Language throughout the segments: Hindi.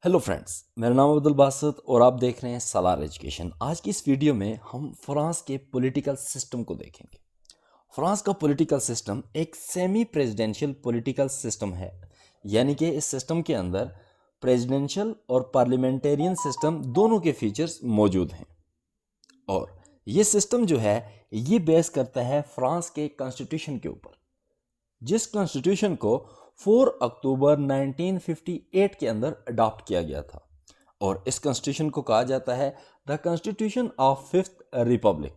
हेलो फ्रेंड्स, मेरा नाम अब्दुल बासित और आप देख रहे हैं सालार एजुकेशन। आज की इस वीडियो में हम फ्रांस के पॉलिटिकल सिस्टम को देखेंगे। फ्रांस का पॉलिटिकल सिस्टम एक सेमी प्रेसिडेंशियल पॉलिटिकल सिस्टम है, यानी कि इस सिस्टम के अंदर प्रेसिडेंशियल और पार्लियामेंटेरियन सिस्टम दोनों के फीचर्स मौजूद हैं। और ये सिस्टम जो है ये बेस करता है फ्रांस के कॉन्स्टिट्यूशन के ऊपर, जिस कॉन्स्टिट्यूशन को 4 अक्टूबर 1958 के अंदर अडॉप्ट किया गया था। और इस कॉन्स्टिट्यूशन को कहा जाता है the constitution of fifth Republic.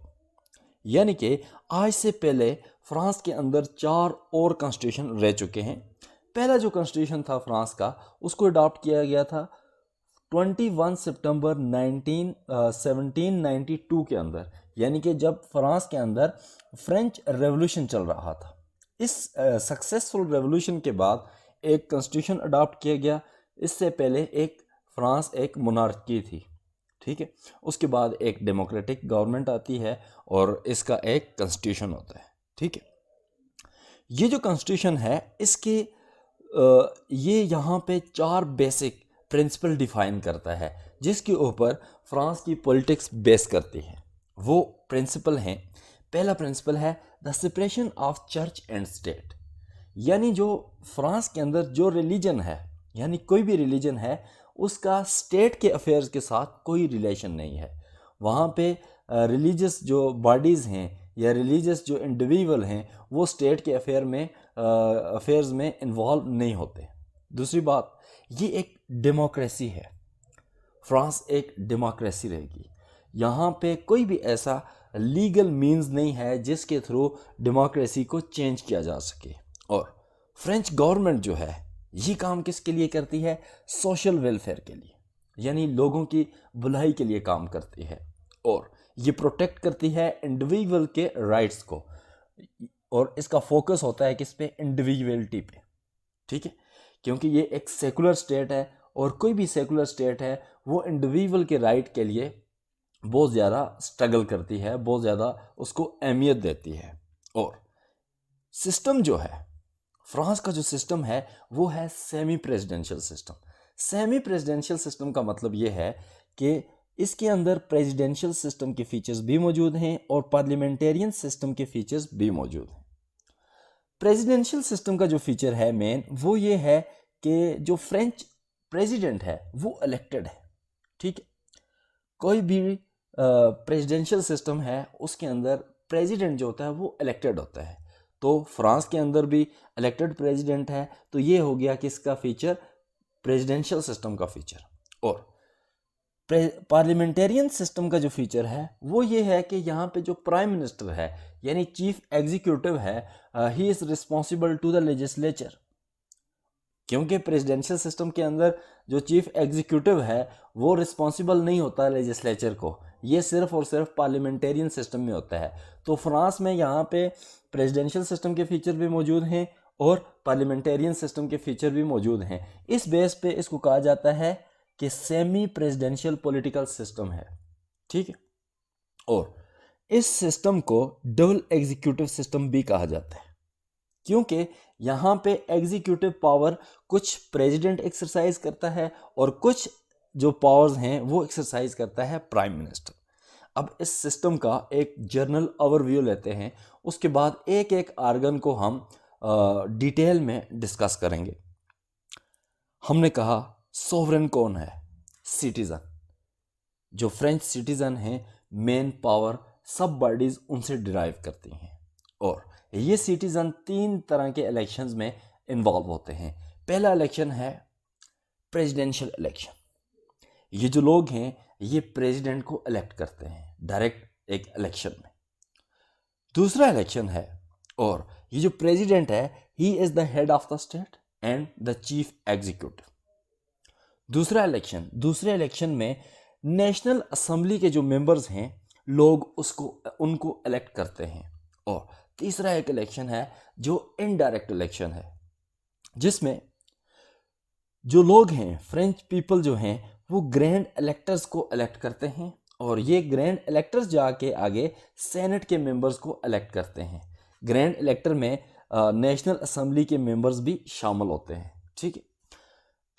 यानी कि आज से पहले फ्रांस के अंदर 4 और कॉन्स्टिट्यूशन रह चुके हैं। पहला जो कॉन्स्टिट्यूशन था फ्रांस का, उसको अडॉप्ट किया गया था 21 सितंबर 1792 के अंदर, यानी कि जब फ्रांस के अंदर फ्रेंच रेवोल्यूशन चल रहा था। इस सक्सेसफुल रेवोल्यूशन के बाद एक कॉन्स्टिट्यूशन अडॉप्ट किया गया। इससे पहले फ्रांस एक मोनार्की थी, ठीक है। उसके बाद एक डेमोक्रेटिक गवर्नमेंट आती है और इसका एक कॉन्स्टिट्यूशन होता है, ठीक है। ये जो कॉन्स्टिट्यूशन है इसके ये यहाँ पे 4 बेसिक प्रिंसिपल डिफाइन करता है, जिसके ऊपर फ्रांस की पॉलिटिक्स बेस करती है। वो प्रिंसिपल हैं, पहला प्रिंसिपल है the separation of church and state. यानी जो फ्रांस के अंदर जो रिलीजन है, यानी कोई भी रिलीजन है, उसका स्टेट के अफेयर्स के साथ कोई रिलेशन नहीं है। वहाँ पे रिलीजियस जो बॉडीज़ हैं या रिलीजियस जो इंडिविजुअल हैं वो स्टेट के अफेयर्स में इन्वॉल्व नहीं होते। दूसरी बात, ये एक डेमोक्रेसी है। फ्रांस एक डेमोक्रेसी रहेगी। यहाँ पे कोई भी ऐसा लीगल मींस नहीं है जिसके थ्रू डेमोक्रेसी को चेंज किया जा सके। और फ्रेंच गवर्नमेंट जो है ये काम किसके लिए करती है? सोशल वेलफेयर के लिए, यानी लोगों की भलाई के लिए काम करती है। और ये प्रोटेक्ट करती है इंडिविजुअल के राइट्स को, और इसका फोकस होता है किस पे? इंडिविजुअलिटी पे, ठीक है। क्योंकि ये एक सेकुलर स्टेट है और कोई भी सेकुलर स्टेट है वो इंडिविजुअल के राइट के लिए बहुत ज़्यादा स्ट्रगल करती है, बहुत ज़्यादा उसको अहमियत देती है। और सिस्टम जो है, फ्रांस का जो सिस्टम है वो है semi presidential system. Semi presidential system का मतलब ये है कि इसके अंदर प्रेसिडेंशियल सिस्टम के फीचर्स भी मौजूद हैं और पार्लियामेंटेरियन सिस्टम के फीचर्स भी मौजूद हैं। प्रेसिडेंशियल सिस्टम का जो फीचर है मेन, वो ये है कि जो फ्रेंच प्रेसिडेंट है वो इलेक्टेड है, ठीक है। कोई भी प्रेसिडेंशियल सिस्टम है उसके अंदर प्रेसिडेंट जो होता है वो इलेक्टेड होता है। तो फ्रांस के अंदर भी इलेक्टेड प्रेसिडेंट है, तो ये हो गया किसका फीचर? प्रेसिडेंशियल सिस्टम का फीचर। और पार्लियामेंटेरियन सिस्टम का जो फीचर है वो ये है कि यहाँ पे जो प्राइम मिनिस्टर है यानी चीफ एग्जीक्यूटिव है, he is responsible to the legislature. क्योंकि प्रेसिडेंशियल सिस्टम के अंदर जो चीफ एग्जीक्यूटिव है वो रिस्पॉन्सिबल नहीं होता है लेजिस्लेचर को, ये सिर्फ और सिर्फ पार्लियामेंटेरियन सिस्टम में होता है। तो फ्रांस में यहाँ पे प्रेसिडेंशियल सिस्टम के फीचर भी मौजूद हैं और पार्लियामेंटेरियन सिस्टम के फीचर भी मौजूद हैं। इस बेस पे इसको कहा जाता है कि सेमी प्रेसिडेंशियल पॉलिटिकल सिस्टम है, ठीक है। और इस सिस्टम को डबल एग्जीक्यूटिव सिस्टम भी कहा जाता है, क्योंकि यहाँ पे एग्जीक्यूटिव पावर कुछ प्रेसिडेंट एक्सरसाइज करता है और कुछ जो पावर्स हैं वो एक्सरसाइज करता है प्राइम मिनिस्टर। अब इस सिस्टम का एक जर्नल ओवरव्यू लेते हैं, उसके बाद एक एक आर्गन को हम डिटेल में डिस्कस करेंगे। हमने कहा सोवरेन कौन है? सिटीजन। जो फ्रेंच सिटीजन हैं, मेन पावर सब बॉडीज उनसे डिराइव करती हैं। और ये सिटीजन 3 तरह के इलेक्शंस में इन्वॉल्व होते हैं। पहला इलेक्शन है प्रेसिडेंशियल इलेक्शन। ये जो लोग हैं ये प्रेसिडेंट को इलेक्ट करते हैं डायरेक्ट एक इलेक्शन में। दूसरा इलेक्शन है, और ये जो प्रेसिडेंट है he is the head of the state and the chief executive. दूसरे इलेक्शन में नेशनल असेंबली के जो मेंबर्स हैं लोग उनको इलेक्ट करते हैं। और तीसरा एक इलेक्शन है जो इनडायरेक्ट इलेक्शन है, जिसमें जो लोग हैं फ्रेंच पीपल जो हैं वो ग्रैंड इलेक्टर्स को इलेक्ट करते हैं, और ये ग्रैंड इलेक्टर्स जाके आगे सेनेट के मेंबर्स को इलेक्ट करते हैं। ग्रैंड इलेक्टर में नेशनल असेंबली के मेंबर्स भी शामिल होते हैं, ठीक है।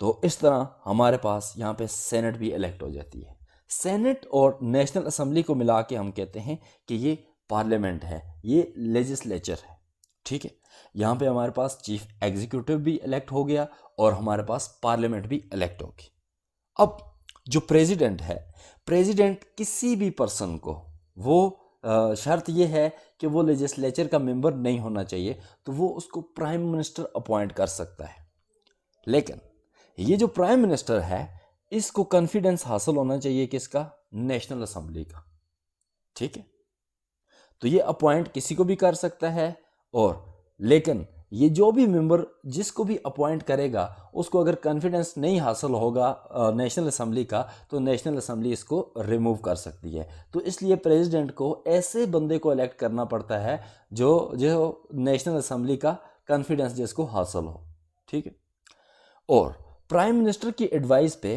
तो इस तरह हमारे पास यहाँ पे सेनेट भी इलेक्ट हो जाती है। सेनेट और नेशनल असेंबली को मिला के हम कहते हैं कि ये पार्लियामेंट है, ये लेजिस्लेचर है। ठीक है, यहाँ पे हमारे पास चीफ एग्जीक्यूटिव भी इलेक्ट हो गया और हमारे पास पार्लियामेंट भी इलेक्ट होगी। अब जो प्रेसिडेंट है, प्रेसिडेंट किसी भी पर्सन को, वो शर्त ये है कि वो लेजिस्लेचर का मेंबर नहीं होना चाहिए, तो वो उसको प्राइम मिनिस्टर अपॉइंट कर सकता है। लेकिन ये जो प्राइम मिनिस्टर है, इसको कॉन्फिडेंस हासिल होना चाहिए किसका? नेशनल असेंबली का। ठीक है, तो ये अपॉइंट किसी को भी कर सकता है, और लेकिन ये जो भी मेंबर जिसको भी अपॉइंट करेगा, उसको अगर कॉन्फिडेंस नहीं हासिल होगा नेशनल असेंबली का, तो नेशनल असेंबली इसको रिमूव कर सकती है। तो इसलिए प्रेसिडेंट को ऐसे बंदे को इलेक्ट करना पड़ता है जो जो नेशनल असेंबली का कॉन्फिडेंस जिसको हासिल हो। ठीक है, और प्राइम मिनिस्टर की एडवाइस पे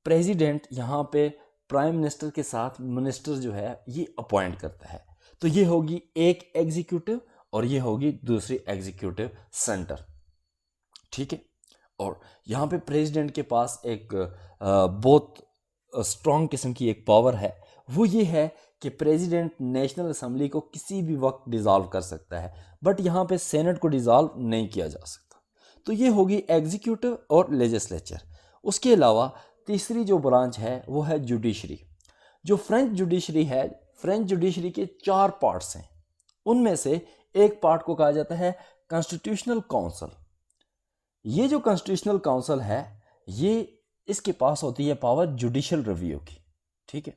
प्रेसिडेंट यहाँ पे प्राइम मिनिस्टर के साथ मिनिस्टर जो है ये अपॉइंट करता है। तो ये होगी एक एग्जीक्यूटिव और ये होगी दूसरी एग्जीक्यूटिव सेंटर। ठीक है, और यहाँ पे प्रेसिडेंट के पास एक बहुत स्ट्रॉन्ग किस्म की एक पावर है, वो ये है कि प्रेसिडेंट नेशनल असेंबली को किसी भी वक्त डिज़ोल्व कर सकता है, बट यहाँ पे सेनेट को डिज़ोल्व नहीं किया जा सकता। तो ये होगी एग्जीक्यूटिव और लेजिस्लेचर। उसके अलावा तीसरी जो ब्रांच है वो है जुडिशरी। जो फ्रेंच जुडिशरी है, फ्रेंच जुडिशरी के 4 पार्ट्स हैं। उनमें से एक पार्ट को कहा जाता है कॉन्स्टिट्यूशनल काउंसिल। ये जो कॉन्स्टिट्यूशनल काउंसिल है, ये इसके पास होती है पावर जुडिशियल रिव्यू की। ठीक है,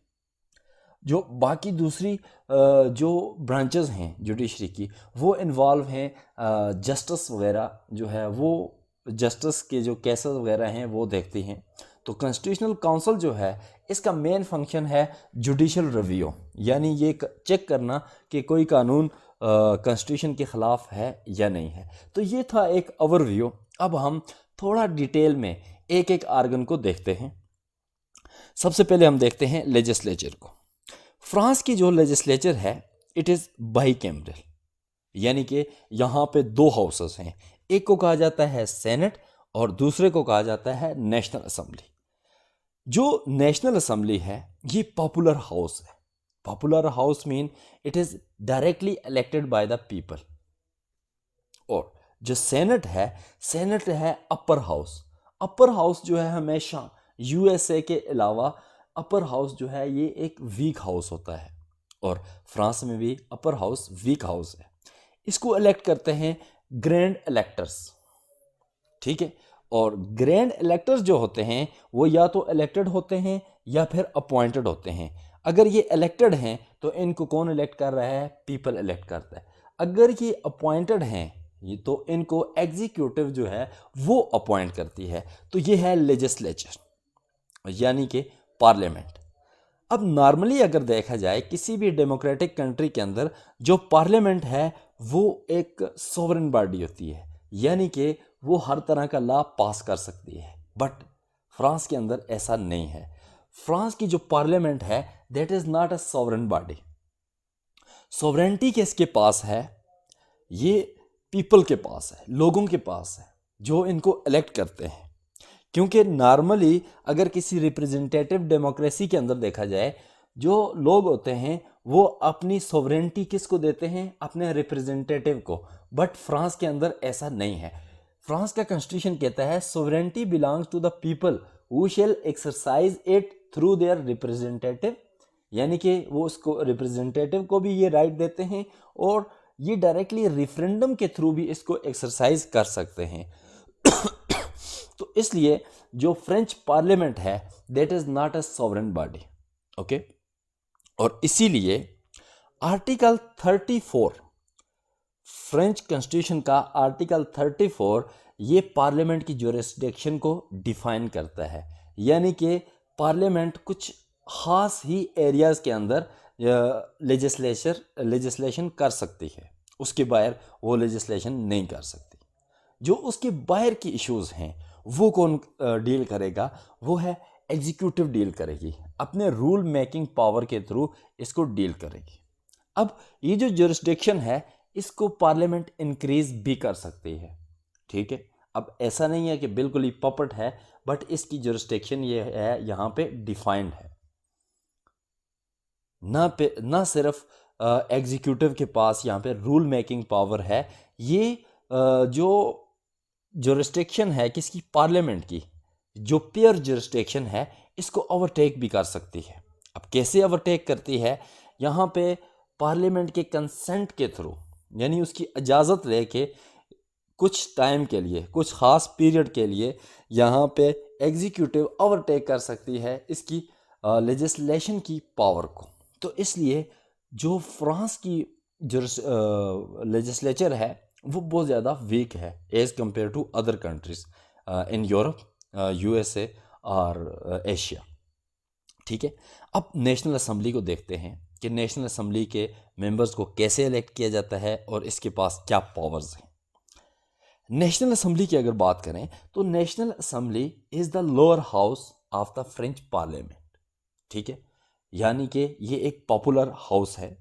जो बाकी दूसरी जो ब्रांचेस हैं जुडिशरी की, वो इन्वॉल्व हैं जस्टिस वगैरह जो है, वो जस्टिस के जो केसेस वगैरह हैं वो देखती हैं। तो कॉन्स्टिट्यूशनल काउंसिल जो है, इसका मेन फंक्शन है जुडिशियल रिव्यू, यानी ये चेक करना कि कोई कानून कॉन्स्टिट्यूशन के ख़िलाफ़ है या नहीं है। तो ये था एक ओवरव्यू। अब हम थोड़ा डिटेल में एक एक आर्गन को देखते हैं। सबसे पहले हम देखते हैं लेजिस्लेचर को। फ्रांस की जो लेजिस्लेचर है, इट इज़ बाईकैमरल, यानी कि यहाँ पे 2 हाउसेस हैं। एक को कहा जाता है सेनेट और दूसरे को कहा जाता है नेशनल असेंबली। जो नेशनल असेंबली है ये पॉपुलर हाउस है। Popular house mean it is directly elected by the people. और जो सेनेट है अपर हाउस। अपर हाउस जो है हमेशा यूएसए के अलावा अपर हाउस जो है ये एक वीक हाउस होता है, और फ्रांस में भी अपर हाउस वीक हाउस है। इसको इलेक्ट करते हैं ग्रैंड इलेक्टर्स। ठीक है, और ग्रैंड इलेक्टर्स जो होते हैं वो या तो इलेक्टेड होते हैं या फिर अपॉइंटेड होते हैं। अगर ये इलेक्टेड हैं तो इनको कौन इलेक्ट कर रहा है? पीपल इलेक्ट करता है। अगर ये अपॉइंटेड हैं ये तो इनको एग्जीक्यूटिव जो है वो अपॉइंट करती है। तो ये है लेजिस्लेचर यानी कि पार्लियामेंट। अब नॉर्मली अगर देखा जाए किसी भी डेमोक्रेटिक कंट्री के अंदर जो पार्लियामेंट है वो एक सोवरेन बॉडी होती है, यानी कि वो हर तरह का लॉ पास कर सकती है। बट फ्रांस के अंदर ऐसा नहीं है। फ्रांस की जो पार्लियामेंट है that is not a sovereign body. Sovereignty किसके पास है? ये पीपल के पास है, लोगों के पास है जो इनको इलेक्ट करते हैं। क्योंकि नॉर्मली अगर किसी रिप्रेजेंटेटिव डेमोक्रेसी के अंदर देखा जाए, जो लोग होते हैं वो अपनी सोवरेंटी किसको देते हैं? अपने रिप्रेजेंटेटिव को। बट फ्रांस के अंदर ऐसा नहीं है। फ्रांस का कॉन्स्टिट्यूशन कहता है sovereignty belongs to the people who shall exercise it through their representative, यानी कि वो उसको रिप्रेजेंटेटिव को भी ये राइट देते हैं और ये डायरेक्टली रेफरेंडम के थ्रू भी इसको एक्सरसाइज कर सकते हैं। तो इसलिए जो फ्रेंच पार्लियामेंट है that is not a sovereign body. Okay, और इसीलिए आर्टिकल 34 फ्रेंच कॉन्स्टिट्यूशन का आर्टिकल 34 ये पार्लियामेंट की ज्यूरिसडिक्शन को डिफाइन करता है, यानी कि पार्लियामेंट कुछ खास ही एरियाज़ के अंदर लेजिस्लेशन कर सकती है, उसके बाहर वो लेजिस्लेशन नहीं कर सकती। जो उसके बाहर की इश्यूज़ हैं वो कौन डील करेगा? वो है एग्जीक्यूटिव डील करेगी, अपने रूल मेकिंग पावर के थ्रू इसको डील करेगी। अब ये जो ज्यूरिसडिक्शन है इसको पार्लियामेंट इंक्रीज भी कर सकती है। ठीक है, अब ऐसा नहीं है कि बिल्कुल ही पपट है, बट इसकी जुरिस्डिक्शन ये है, यहाँ पे डिफाइंड है। ना सिर्फ एग्जीक्यूटिव के पास यहाँ पे रूल मेकिंग पावर है, ये जो जुरिस्डिक्शन है किसकी, पार्लियामेंट की, जो पेयर जुरिस्डिक्शन है, इसको ओवरटेक भी कर सकती है। अब कैसे ओवरटेक करती है, यहाँ पे पार्लियामेंट के कंसेंट के थ्रू, यानी उसकी इजाज़त लेके कुछ टाइम के लिए, कुछ ख़ास पीरियड के लिए यहाँ पे एग्जीक्यूटिव ओवरटेक कर सकती है इसकी लेजिस्लेशन की पावर को। तो इसलिए जो फ्रांस की जो लेजिस्लेचर है वो बहुत ज़्यादा वीक है as compare to other countries in Europe, USA और एशिया। ठीक है, अब नेशनल असम्बली को देखते हैं कि नेशनल असम्बली के मेंबर्स को कैसे इलेक्ट किया जाता है और इसके पास क्या पावर्स हैं। नेशनल असम्बली की अगर बात करें तो national assembly is the lower house of the French parliament. ठीक है, यानी कि ये एक पॉपुलर हाउस है।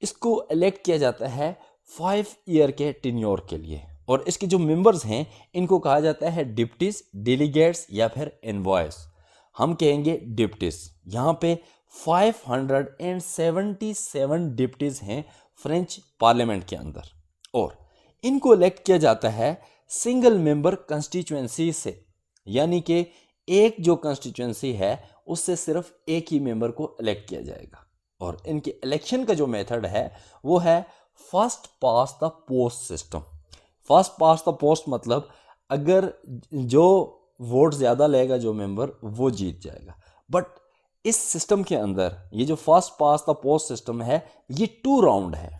इसको इलेक्ट किया जाता है 5 ईयर के टेन्योर के लिए, और इसके जो मेंबर्स हैं इनको कहा जाता है डिप्टीज, डेलीगेट्स या फिर एनवॉयस। हम कहेंगे डिप्टीज। यहाँ पे 577 डिप्टीज हैं फ्रेंच पार्लियामेंट के अंदर, और इनको इलेक्ट किया जाता है सिंगल मेंबर कंस्टिट्यूएंसी से, यानी कि एक जो कंस्टिट्यूएंसी है उससे सिर्फ एक ही मेंबर को इलेक्ट किया जाएगा। और इनके इलेक्शन का जो मेथड है वो है first pass the post system. First pass the post मतलब अगर जो वोट ज़्यादा लेगा जो मेंबर, वो जीत जाएगा। बट इस सिस्टम के अंदर ये जो first pass the post system है ये 2 राउंड है।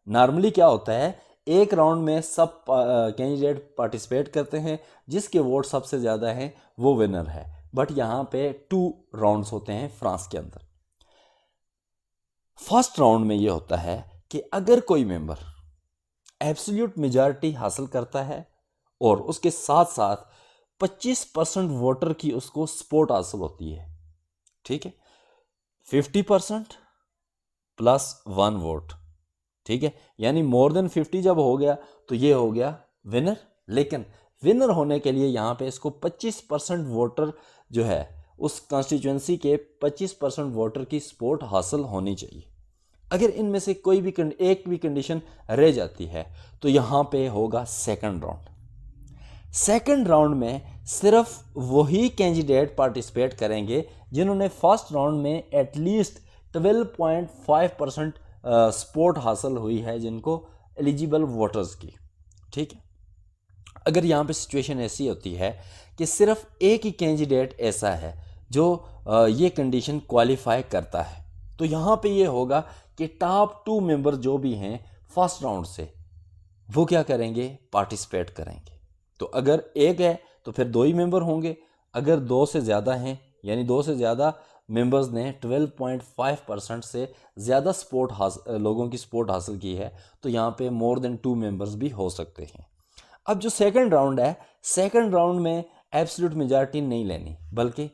नॉर्मली क्या होता है, एक राउंड में सब कैंडिडेट पार्टिसिपेट करते हैं, जिसके वोट सबसे ज़्यादा हैं वो विनर है। बट यहाँ पे 2 राउंड्स होते हैं फ्रांस के अंदर। फर्स्ट राउंड में ये होता है कि अगर कोई मेंबर एब्सोल्यूट मेजॉरिटी हासिल करता है और उसके साथ साथ 25% वोटर की उसको सपोर्ट हासिल होती है, ठीक है, 50% प्लस 1 वोट, ठीक है, यानी मोर देन 50 जब हो गया तो ये हो गया विनर। लेकिन विनर होने के लिए यहाँ पे इसको 25% वोटर जो है उस कॉन्स्टिट्यूएंसी के 25% वोटर की सपोर्ट हासिल होनी चाहिए। अगर इनमें से कोई भी एक भी कंडीशन रह जाती है तो यहाँ पे होगा सेकंड राउंड। सेकंड राउंड में सिर्फ वही कैंडिडेट पार्टिसिपेट करेंगे जिन्होंने फर्स्ट राउंड में एटलीस्ट 12.5% सपोर्ट हासिल हुई है, जिनको एलिजिबल वोटर्स की। ठीक है, अगर यहाँ पे सिचुएशन ऐसी होती है कि सिर्फ एक ही कैंडिडेट ऐसा है जो ये कंडीशन क्वालिफाई करता है, तो यहाँ पे ये होगा कि टॉप 2 मेंबर जो भी हैं फर्स्ट राउंड से वो क्या करेंगे, पार्टिसिपेट करेंगे। तो अगर एक है तो फिर 2 ही मेंबर होंगे। अगर 2 से ज़्यादा हैं, यानी 2 से ज़्यादा मेंबर्स ने 12.5% से ज़्यादा लोगों की सपोर्ट हासिल की है, तो यहाँ पे मोर देन 2 मेंबर्स भी हो सकते हैं। अब जो सेकंड राउंड है, सेकंड राउंड में एब्सोल्यूट मेजॉरिटी नहीं लेनी, बल्कि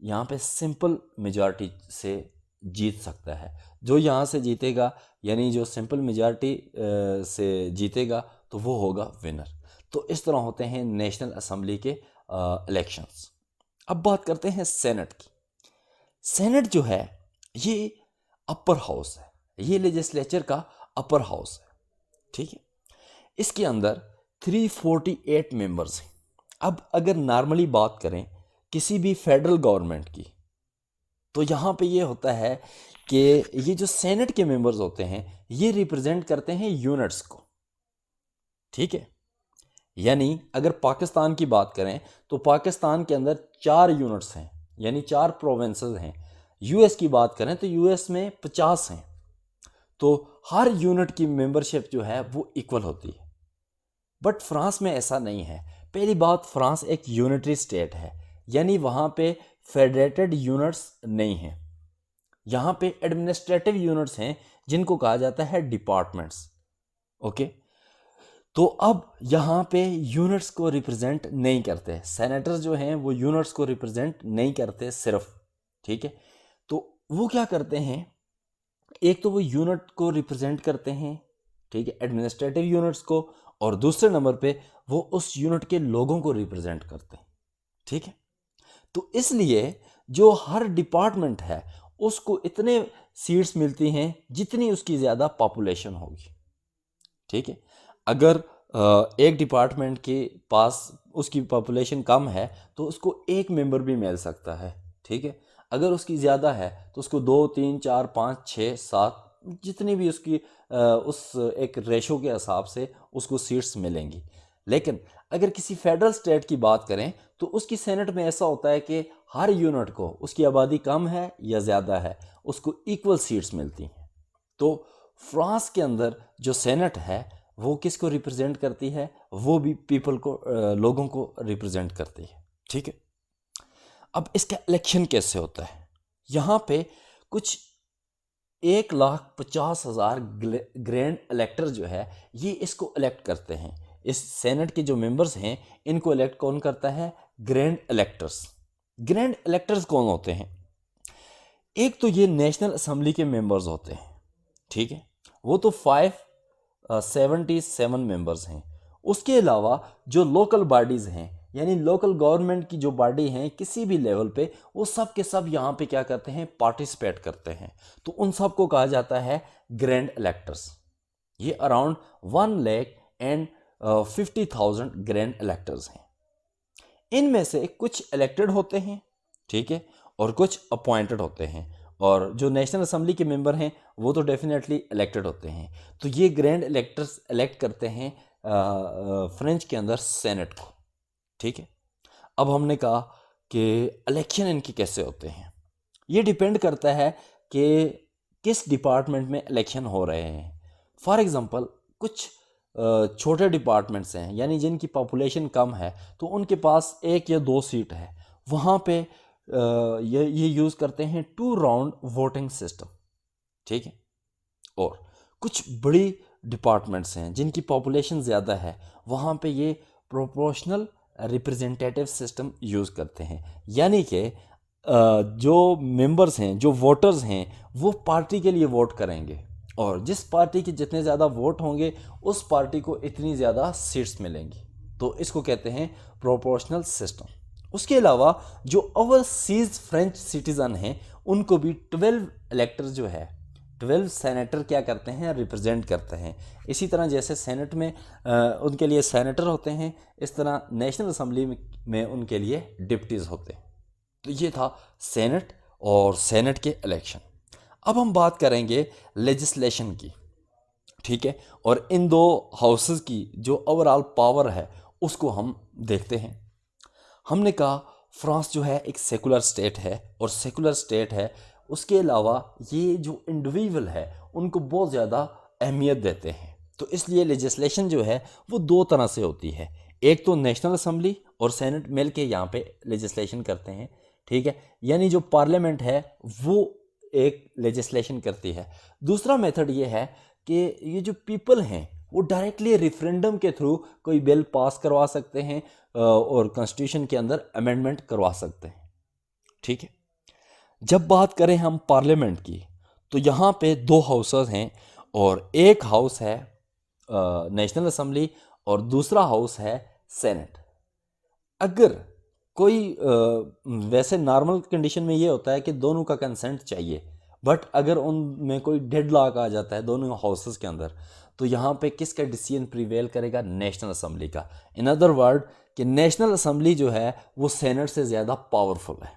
यहाँ पे सिंपल मेजॉरिटी से जीत सकता है। जो यहाँ से जीतेगा, यानी जो सिंपल मेजॉरिटी से जीतेगा, तो वो होगा विनर। तो इस तरह होते हैं नेशनल असेंबली के इलेक्शंस। अब बात करते हैं सेनेट की। सेनेट जो है ये अपर हाउस है, ये लेजिस्लेचर का अपर हाउस है। ठीक है, इसके अंदर 348 मेंबर्स हैं। अब अगर नॉर्मली बात करें किसी भी फेडरल गवर्नमेंट की, तो यहाँ पे ये होता है कि ये जो सेनेट के मेंबर्स होते हैं ये रिप्रेजेंट करते हैं यूनिट्स को। ठीक है, यानी अगर पाकिस्तान की बात करें तो पाकिस्तान के अंदर 4 यूनिट्स हैं, यानी 4 प्रोविंसेस हैं। यूएस की बात करें तो यूएस में 50 हैं। तो हर यूनिट की मेंबरशिप जो है वो इक्वल होती है। बट फ्रांस में ऐसा नहीं है। पहली बात, फ्रांस एक यूनिटरी स्टेट है, यानी वहाँ पे फेडरेटेड यूनिट्स नहीं हैं। यहाँ पे एडमिनिस्ट्रेटिव यूनिट्स हैं जिनको कहा जाता है डिपार्टमेंट्स। ओके, तो अब यहाँ पे यूनिट्स को रिप्रेजेंट नहीं करते, सेनेटर जो हैं वो यूनिट्स को रिप्रेजेंट नहीं करते सिर्फ। ठीक है, तो वो क्या करते हैं, एक तो वो यूनिट को रिप्रेजेंट करते हैं, ठीक है, एडमिनिस्ट्रेटिव यूनिट्स को, और दूसरे नंबर पे वो उस यूनिट के लोगों को रिप्रेजेंट करते हैं। ठीक है, तो इसलिए जो हर डिपार्टमेंट है उसको इतने सीट्स मिलती हैं जितनी उसकी ज़्यादा पॉपुलेशन होगी। ठीक है, अगर एक डिपार्टमेंट के पास उसकी पॉपुलेशन कम है तो उसको एक मेंबर भी मिल सकता है। ठीक है, अगर उसकी ज़्यादा है तो उसको 2, 3, 4, 5, 6, 7 जितनी भी उसकी उस एक रेशो के हिसाब से उसको सीट्स मिलेंगी। लेकिन अगर किसी फेडरल स्टेट की बात करें तो उसकी सेनेट में ऐसा होता है कि हर यूनिट को, उसकी आबादी कम है या ज़्यादा है, उसको इक्वल सीट्स मिलती हैं। तो फ्रांस के अंदर जो सेनेट है वो किसको रिप्रेजेंट करती है? वो भी पीपल को, लोगों को रिप्रेजेंट करती है। ठीक है, अब इसका इलेक्शन कैसे होता है? यहाँ पे कुछ 1,50,000 ग्रैंड इलेक्टर जो है ये इसको इलेक्ट करते हैं। इस सेनेट के जो मेंबर्स हैं इनको इलेक्ट कौन करता है? Grand electors. ग्रैंड इलेक्टर्स कौन होते हैं? एक तो ये नेशनल असेंबली के मेंबर्स होते हैं। ठीक है, वो तो 577 मेंबर्स हैं। उसके अलावा जो लोकल बॉडीज़ हैं, यानी लोकल गवर्नमेंट की जो बॉडी हैं किसी भी लेवल पे, वो सब के सब यहाँ पे क्या करते हैं? पार्टिसिपेट करते हैं। तो उन सब को कहा जाता है ग्रैंड इलेक्टर्स। ये अराउंड 1,50,000 ग्रैंड इलेक्टर्स हैं। इनमें से कुछ इलेक्टेड होते हैं, ठीक है, और कुछ अपॉइंटेड होते हैं। और जो नेशनल असेंबली के मेंबर हैं वो तो डेफिनेटली इलेक्टेड होते हैं। तो ये ग्रैंड इलेक्टर्स इलेक्ट करते हैं फ्रेंच के अंदर सेनेट को। ठीक है, अब हमने कहा कि इलेक्शन इनके कैसे होते हैं। ये डिपेंड करता है कि किस डिपार्टमेंट में इलेक्शन हो रहे हैं। फॉर एग्ज़ाम्पल कुछ छोटे डिपार्टमेंट्स हैं, यानी जिनकी पॉपुलेशन कम है, तो उनके पास 1 या 2 सीट है, वहाँ पे ये यूज़ करते हैं 2 राउंड वोटिंग सिस्टम। ठीक है, और कुछ बड़ी डिपार्टमेंट्स हैं जिनकी पॉपुलेशन ज़्यादा है, वहाँ पे ये प्रोपोर्शनल रिप्रेजेंटेटिव सिस्टम यूज़ करते हैं। यानी कि जो मेंबर्स हैं, जो वोटर्स हैं, वो पार्टी के लिए वोट करेंगे, और जिस पार्टी के जितने ज़्यादा वोट होंगे उस पार्टी को इतनी ज़्यादा सीट्स मिलेंगी। तो इसको कहते हैं प्रोपोर्शनल सिस्टम। उसके अलावा जो ओवरसीज फ्रेंच सिटीज़न हैं उनको भी 12 इलेक्टर जो है, 12 सेनेटर क्या करते हैं? रिप्रेजेंट करते हैं। इसी तरह जैसे सेनेट में उनके लिए सेनेटर होते हैं, इस तरह नेशनल असेंबली में उनके लिए डिप्टीज़ होते हैं। तो ये था सेनेट और सेनेट के इलेक्शन। अब हम बात करेंगे लेजिस्लेशन की। ठीक है, और इन दो हाउसेस की जो ओवरऑल पावर है उसको हम देखते हैं। हमने कहा फ्रांस जो है एक सेकुलर स्टेट है, और सेकुलर स्टेट है उसके अलावा ये जो इंडिविजुअल है उनको बहुत ज़्यादा अहमियत देते हैं। तो इसलिए लेजिस्लेशन जो है वो 2 तरह से होती है। एक तो नेशनल असेंबली और सेनेट मिल के यहाँ पे लेजिस्लेशन करते हैं। ठीक है, यानी जो पार्लियामेंट है वो एक लेजिस्लेशन करती है। दूसरा मेथड ये है कि ये जो पीपल हैं वो डायरेक्टली रेफरेंडम के थ्रू कोई बिल पास करवा सकते हैं और कॉन्स्टिट्यूशन के अंदर अमेंडमेंट करवा सकते हैं। ठीक है, जब बात करें हम पार्लियामेंट की तो यहाँ पे 2 हाउसेस हैं, और एक हाउस है नेशनल असेंबली और दूसरा हाउस है सेनेट। अगर कोई वैसे नॉर्मल कंडीशन में ये होता है कि दोनों का कंसेंट चाहिए, बट अगर उनमें कोई डेडलॉक आ जाता है दोनों हाउसेस के अंदर, तो यहाँ पे किसका डिसीजन प्रिवेल करेगा? नेशनल असेंबली का। इन अदर वर्ड कि नेशनल असेंबली जो है वो सेनेट से ज़्यादा पावरफुल है।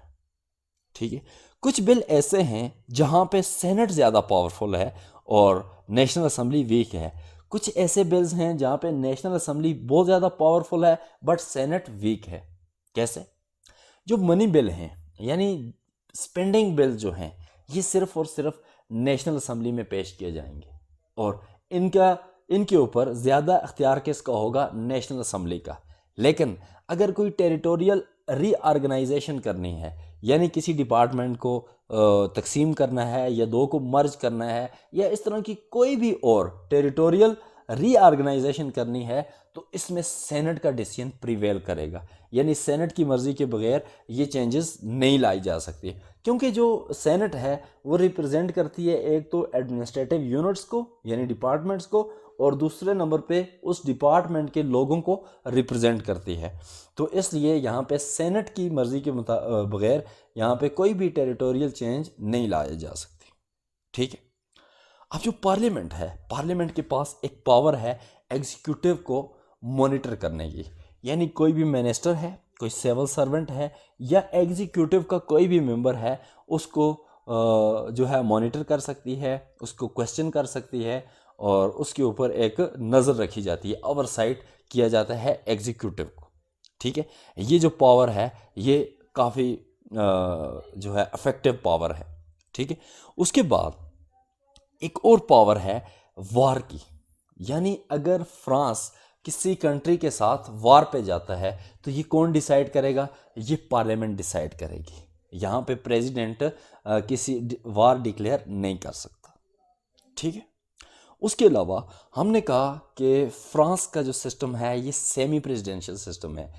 ठीक है, कुछ बिल ऐसे हैं जहाँ पे सेनेट ज़्यादा पावरफुल है और नेशनल असेंबली वीक है। कुछ ऐसे बिल्स हैं जहाँ पे नेशनल असेंबली बहुत ज़्यादा पावरफुल है बट सेनेट वीक है। कैसे? जो मनी बिल हैं, यानी स्पेंडिंग बिल जो हैं, ये सिर्फ और सिर्फ नेशनल असेंबली में पेश किए जाएंगे, और इनके ऊपर ज़्यादा अख्तियार किसका होगा? नेशनल असेंबली का। लेकिन अगर कोई टेरिटोरियल रीऑर्गेनाइजेशन करनी है, यानी किसी डिपार्टमेंट को तकसीम करना है या 2 को मर्ज करना है, या इस तरह की कोई भी और टेरिटोरियल रीऑर्गेनाइजेशन करनी है, तो इसमें सेनेट का डिसीजन प्रिवेल करेगा। यानी सेनेट की मर्ज़ी के बगैर ये चेंजेस नहीं लाई जा सकती, क्योंकि जो सेनेट है वो रिप्रेजेंट करती है एक तो एडमिनिस्ट्रेटिव यूनिट्स को, यानी डिपार्टमेंट्स को, और दूसरे नंबर पे उस डिपार्टमेंट के लोगों को रिप्रेजेंट करती है। तो इसलिए यहाँ पे सेनेट की मर्ज़ी के बगैर यहाँ पे कोई भी टेरिटोरियल चेंज नहीं लाया जा सकती। ठीक है। अब जो पार्लियामेंट है, पार्लियामेंट के पास एक पावर है एग्जीक्यूटिव को मॉनिटर करने की, यानी कोई भी मिनिस्टर है, कोई सिविल सर्वेंट है या एग्जीक्यूटिव का कोई भी मेंबर है, उसको जो है मॉनिटर कर सकती है, उसको क्वेश्चन कर सकती है और उसके ऊपर एक नज़र रखी जाती है, ओवरसाइट किया जाता है एग्जीक्यूटिव को। ठीक है। ये जो पावर है ये काफ़ी जो है इफेक्टिव पावर है। ठीक है। उसके बाद एक और पावर है वार की, यानी अगर फ्रांस किसी कंट्री के साथ वार पे जाता है तो ये कौन डिसाइड करेगा? ये पार्लियामेंट डिसाइड करेगी। यहाँ पे प्रेसिडेंट किसी वार डिक्लेयर नहीं कर सकता। ठीक है। उसके अलावा हमने कहा कि फ्रांस का जो सिस्टम है ये सेमी प्रेसिडेंशियल सिस्टम है।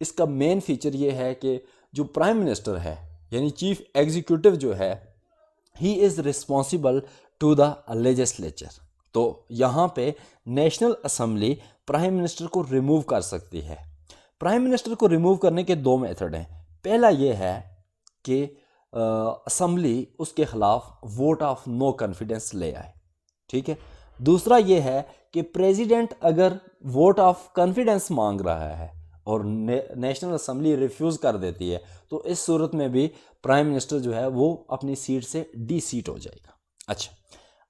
इसका मेन फीचर ये है कि जो प्राइम मिनिस्टर है यानी चीफ एग्जीक्यूटिव जो है, he is responsible to the legislature. तो यहाँ पे नेशनल असेंबली प्राइम मिनिस्टर को रिमूव कर सकती है। प्राइम मिनिस्टर को रिमूव करने के दो मेथड हैं। पहला ये है कि असेंबली उसके खिलाफ वोट ऑफ नो कॉन्फिडेंस ले आए। ठीक है। दूसरा ये है कि प्रेसिडेंट अगर वोट ऑफ कॉन्फिडेंस मांग रहा है और नेशनल असेंबली रिफ्यूज़ कर देती है तो इस सूरत में भी प्राइम मिनिस्टर जो है वो अपनी सीट से डी सीट हो जाएगा। अच्छा,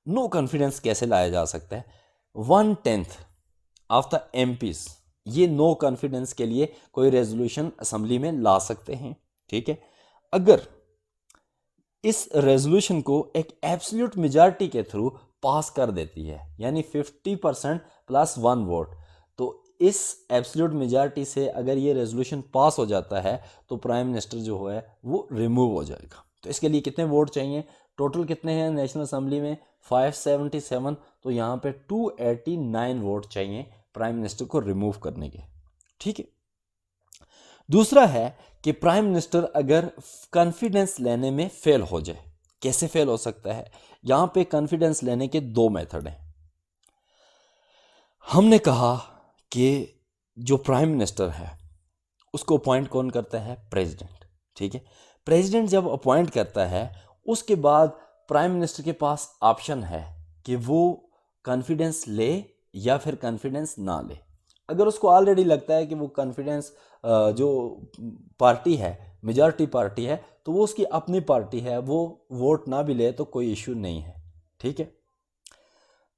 नो कॉन्फिडेंस कैसे लाया जा सकता है? 1/10 ऑफ द एमपीज ये नो कॉन्फिडेंस के लिए कोई रेजोल्यूशन असेंबली में ला सकते हैं। ठीक है। अगर इस रेजोल्यूशन को एक एब्सोल्यूट मेजॉरिटी के थ्रू पास कर देती है, यानी 50% प्लस 1 वोट, तो इस एब्सोल्यूट मेजॉरिटी से अगर ये रेजोल्यूशन पास हो जाता है तो प्राइम मिनिस्टर जो है वो रिमूव हो जाएगा। तो इसके लिए कितने वोट चाहिए? टोटल कितने हैं नेशनल असेंबली में? 577। तो यहाँ पे 289 वोट चाहिए प्राइम मिनिस्टर को रिमूव करने के। ठीक है। दूसरा है कि प्राइम मिनिस्टर अगर कॉन्फिडेंस लेने में फेल हो जाए, कैसे फेल हो सकता है? यहाँ पे कॉन्फिडेंस लेने के दो मेथड हैं। हमने कहा कि जो प्राइम मिनिस्टर है उसको अपॉइंट कौन करता है? प्रेसिडेंट। ठीक है। प्रेसिडेंट जब अपॉइंट करता है उसके बाद प्राइम मिनिस्टर के पास ऑप्शन है कि वो कॉन्फिडेंस ले या फिर कॉन्फिडेंस ना ले। अगर उसको ऑलरेडी लगता है कि वो कॉन्फिडेंस जो पार्टी है मेजॉरिटी पार्टी है तो वो उसकी अपनी पार्टी है, वो वोट ना भी ले तो कोई इशू नहीं है। ठीक है।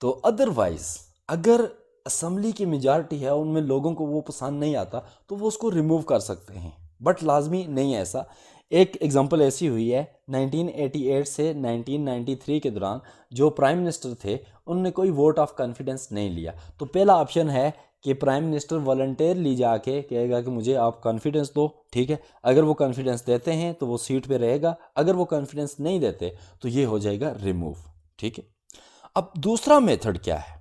तो अदरवाइज अगर असेंबली की मेजॉरिटी है उनमें लोगों को वो पसंद नहीं आता तो वो उसको रिमूव कर सकते हैं, बट लाजमी नहीं है ऐसा। एक एग्जांपल ऐसी हुई है 1988 से 1993 के दौरान जो प्राइम मिनिस्टर थे उन्होंने कोई वोट ऑफ कॉन्फिडेंस नहीं लिया। तो पहला ऑप्शन है कि प्राइम मिनिस्टर वॉलंटियरली जाके कहेगा कि मुझे आप कॉन्फिडेंस दो। ठीक है। अगर वो कॉन्फिडेंस देते हैं तो वो सीट पे रहेगा, अगर वो कॉन्फिडेंस नहीं देते तो ये हो जाएगा रिमूव। ठीक है। अब दूसरा मेथड क्या है?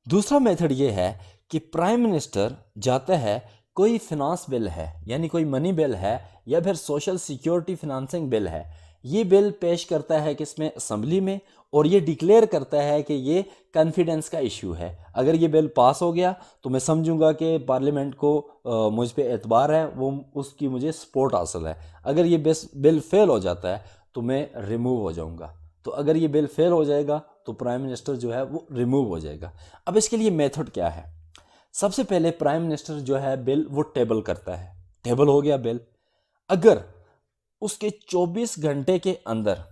दूसरा मेथड ये है कि प्राइम मिनिस्टर जाता है, कोई फिनांस बिल है यानी कोई मनी बिल है या फिर सोशल सिक्योरिटी फिनांसिंग बिल है, ये बिल पेश करता है किसमें? असेंबली में, और ये डिक्लेयर करता है कि ये कॉन्फिडेंस का इशू है। अगर ये बिल पास हो गया तो मैं समझूंगा कि पार्लियामेंट को मुझ पे एतबार है, वो उसकी मुझे सपोर्ट हासिल है। अगर ये बिल फेल हो जाता है तो मैं रिमूव हो जाऊंगा। तो अगर ये बिल फेल हो जाएगा तो प्राइम मिनिस्टर जो है वो रिमूव हो जाएगा। अब इसके लिए मेथड क्या है? सबसे पहले प्राइम मिनिस्टर जो है बिल वो टेबल करता है। टेबल हो गया बिल, अगर उसके 24 घंटे के अंदर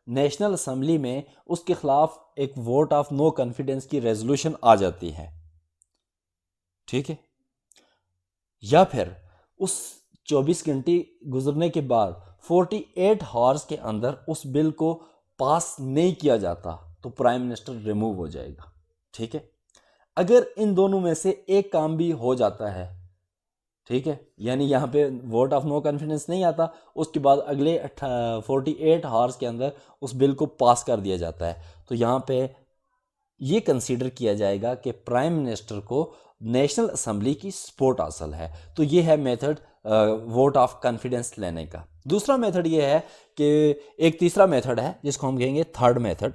नेशनल असेंबली में उसके खिलाफ एक वोट ऑफ नो कॉन्फिडेंस की रेजोल्यूशन आ जाती है, ठीक है, या फिर उस 24 घंटे गुजरने के बाद 48 आवर्स के अंदर उस बिल को पास नहीं किया जाता तो प्राइम मिनिस्टर रिमूव हो जाएगा। ठीक है। अगर इन दोनों में से एक काम भी हो जाता है, ठीक है, यानी यहाँ पे वोट ऑफ नो कॉन्फिडेंस नहीं आता, उसके बाद अगले 48 आवर्स के अंदर उस बिल को पास कर दिया जाता है, तो यहाँ पे ये कंसीडर किया जाएगा कि प्राइम मिनिस्टर को नेशनल असेंबली की सपोर्ट हासिल है। तो ये है मेथड वोट ऑफ कॉन्फिडेंस लेने का। दूसरा मेथड ये है कि एक तीसरा मेथड है जिसको हम कहेंगे थर्ड मेथड।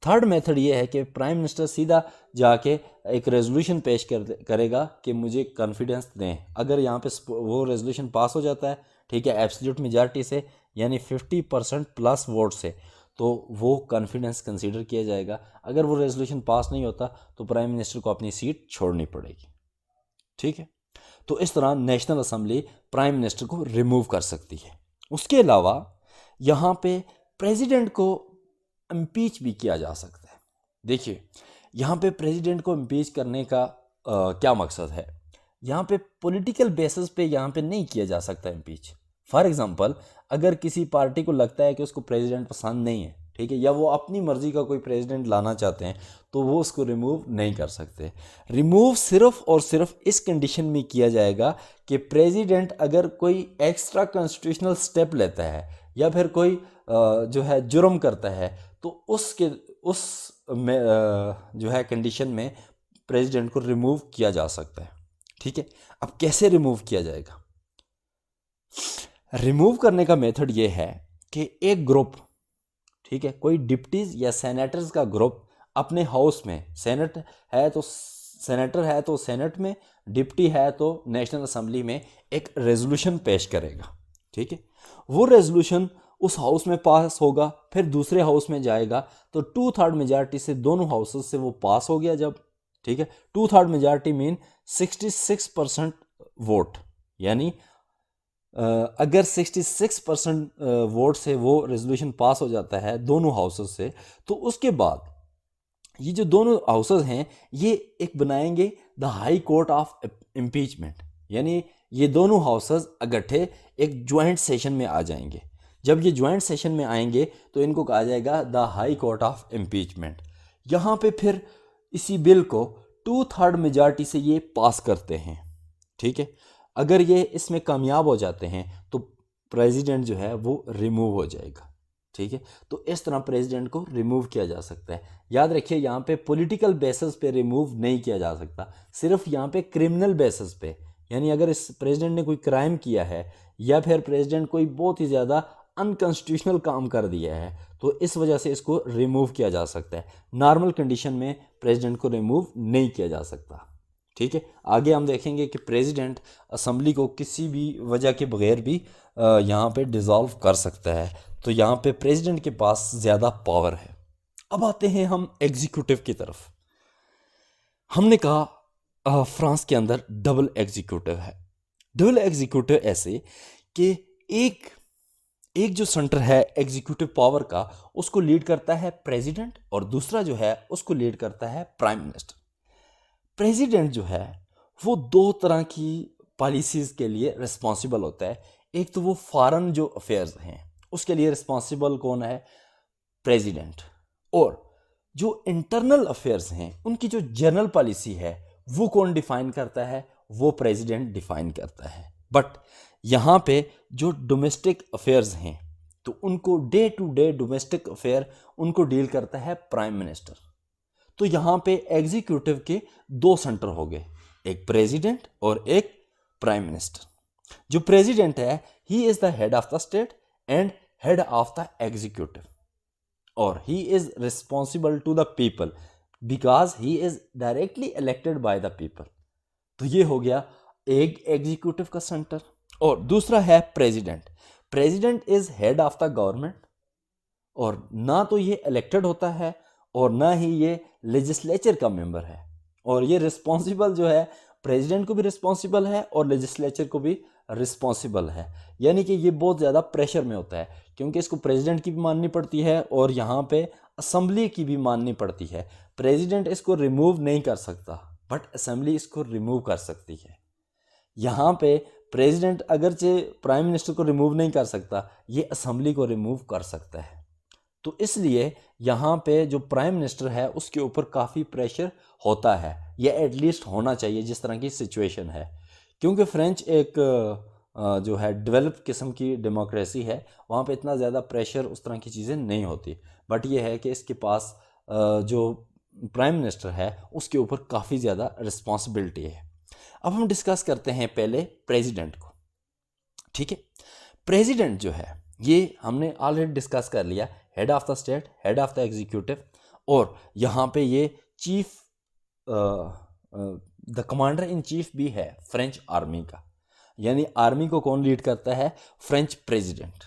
थर्ड मेथड ये है कि प्राइम मिनिस्टर सीधा जाके एक रेजोल्यूशन पेश करेगा कि मुझे कॉन्फिडेंस दें। अगर यहाँ पे वो रेजोल्यूशन पास हो जाता है, ठीक है, एब्सोल्यूट मेजॉरिटी से, यानी 50% प्लस वोट से, तो वो कॉन्फिडेंस कंसीडर किया जाएगा। अगर वो रेजोल्यूशन पास नहीं होता तो प्राइम मिनिस्टर को अपनी सीट छोड़नी पड़ेगी, ठीक है। तो इस तरह नेशनल असेंबली प्राइम मिनिस्टर को रिमूव कर सकती है। उसके अलावा यहाँ पे प्रेसिडेंट को इम्पीच भी किया जा सकता है। देखिए, यहाँ पे प्रेसिडेंट को इम्पीच करने का क्या मकसद है। यहाँ पे पॉलिटिकल बेसिस पे यहाँ पे नहीं किया जा सकता इम्पीच। फॉर एग्जांपल, अगर किसी पार्टी को लगता है कि उसको प्रेसिडेंट पसंद नहीं है, ठीक है, या वो अपनी मर्जी का कोई प्रेसिडेंट लाना चाहते हैं, तो वो उसको रिमूव नहीं कर सकते। रिमूव सिर्फ और सिर्फ इस कंडीशन में किया जाएगा कि प्रेसिडेंट अगर कोई एक्स्ट्रा कॉन्स्टिट्यूशनल स्टेप लेता है या फिर कोई जो है जुर्म करता है, तो उस में जो है कंडीशन में प्रेसिडेंट को रिमूव किया जा सकता है, ठीक है। अब कैसे रिमूव किया जाएगा? रिमूव करने का मेथड ये है कि एक ग्रुप, ठीक है, कोई डिप्टीज या सेनेटर्स का ग्रुप अपने हाउस में, सेनेटर है तो सेनेट में, डिप्टी है तो नेशनल असेंबली में एक रेजोल्यूशन पेश करेगा, ठीक है। वो रेजोल्यूशन उस हाउस में पास होगा, फिर दूसरे हाउस में जाएगा, तो 2/3 मेजॉरिटी से दोनों हाउसेस से वो पास हो गया जब, ठीक है। 2/3 मेजॉरिटी मीन 66% वोट, यानी अगर 66% वोट से वो रेजोल्यूशन पास हो जाता है दोनों हाउसेस से, तो उसके बाद ये जो दोनों हाउसेस हैं ये एक बनाएंगे the high court of impeachment, यानी ये दोनों हाउसेस इकट्ठे एक ज्वाइंट सेशन में आ जाएंगे। जब ये ज्वाइंट सेशन में आएंगे तो इनको कहा जाएगा the high court of impeachment. यहाँ पे फिर इसी बिल को 2/3 मेजॉरिटी से ये पास करते हैं, ठीक है। अगर ये इसमें कामयाब हो जाते हैं तो प्रेसिडेंट जो है वो रिमूव हो जाएगा, ठीक है। तो इस तरह प्रेसिडेंट को रिमूव किया जा सकता है। याद रखिए, यहाँ पे पॉलिटिकल बेसिस पे रिमूव नहीं किया जा सकता, सिर्फ यहाँ पे क्रिमिनल बेसिस पे, यानी अगर इस प्रेसिडेंट ने कोई क्राइम किया है या फिर प्रेसिडेंट कोई बहुत ही ज़्यादा अनकॉन्स्टिट्यूशनल काम कर दिया है, तो इस वजह से इसको रिमूव किया जा सकता है। नॉर्मल कंडीशन में प्रेसिडेंट को रिमूव नहीं किया जा सकता, ठीक है। आगे हम देखेंगे कि प्रेसिडेंट असेंबली को किसी भी वजह के बगैर भी यहाँ पे डिसॉल्व कर सकता है। तो यहाँ पे प्रेसिडेंट के पास ज़्यादा पावर है। अब आते हैं हम एग्जीक्यूटिव की तरफ। हमने कहा फ्रांस के अंदर डबल एग्जीक्यूटिव है। डबल एग्जीक्यूटिव ऐसे कि एक जो सेंटर है एग्जीक्यूटिव पावर का, उसको लीड करता है प्रेसिडेंट, और दूसरा जो है उसको लीड करता है प्राइम मिनिस्टर। प्रेसिडेंट जो है वो 2 तरह की पॉलिसीज़ के लिए रिस्पॉन्सिबल होता है। एक तो वो फॉरेन जो अफेयर्स हैं उसके लिए रिस्पॉन्सिबल कौन है? प्रेसिडेंट। और जो इंटरनल अफेयर्स हैं उनकी जो जनरल पॉलिसी है वो कौन डिफाइन करता है? वो प्रेसिडेंट डिफाइन करता है। बट यहाँ पे जो डोमेस्टिक अफेयर्स हैं तो उनको day to day domestic affair उनको डील करता है प्राइम मिनिस्टर। तो यहाँ पे एग्जीक्यूटिव के 2 सेंटर हो गए, एक प्रेसिडेंट और एक प्राइम मिनिस्टर। जो प्रेसिडेंट है he is the head of the state and head of the executive, और he is responsible to the people because he is directly elected by the people. तो ये हो गया एक एग्जीक्यूटिव का सेंटर। और दूसरा है president. President is head of the government, और ना तो ये इलेक्टेड होता है और ना ही ये लेजिस्लेचर का मेंबर है, और ये रिस्पॉन्सिबल जो है प्रेसिडेंट को भी रिस्पॉन्सिबल है और लेजिस्लेचर को भी रिस्पॉन्सिबल है। यानी कि ये बहुत ज़्यादा प्रेशर में होता है क्योंकि इसको प्रेसिडेंट की भी माननी पड़ती है और यहाँ पे असेंबली की भी माननी पड़ती है। प्रेसिडेंट इसको रिमूव नहीं कर सकता बट असेंबली इसको रिमूव कर सकती है। यहाँ पे प्रेसिडेंट अगरचे प्राइम मिनिस्टर को रिमूव नहीं कर सकता, ये असेंबली को रिमूव कर सकता है। तो इसलिए यहाँ पे जो प्राइम मिनिस्टर है उसके ऊपर काफ़ी प्रेशर होता है, या एटलीस्ट होना चाहिए जिस तरह की सिचुएशन है। क्योंकि फ्रेंच एक जो है डेवलप किस्म की डेमोक्रेसी है, वहाँ पे इतना ज़्यादा प्रेशर उस तरह की चीज़ें नहीं होती। बट ये है कि इसके पास जो प्राइम मिनिस्टर है उसके ऊपर काफ़ी ज़्यादा रिस्पॉन्सिबिलिटी है। अब हम डिस्कस करते हैं पहले प्रेसिडेंट को, ठीक है। प्रेसिडेंट जो है ये हमने ऑलरेडी डिस्कस कर लिया, head of the state, head of the executive, और यहाँ पे ये chief the commander in chief भी है फ्रेंच आर्मी का, यानी आर्मी को कौन लीड करता है? French president.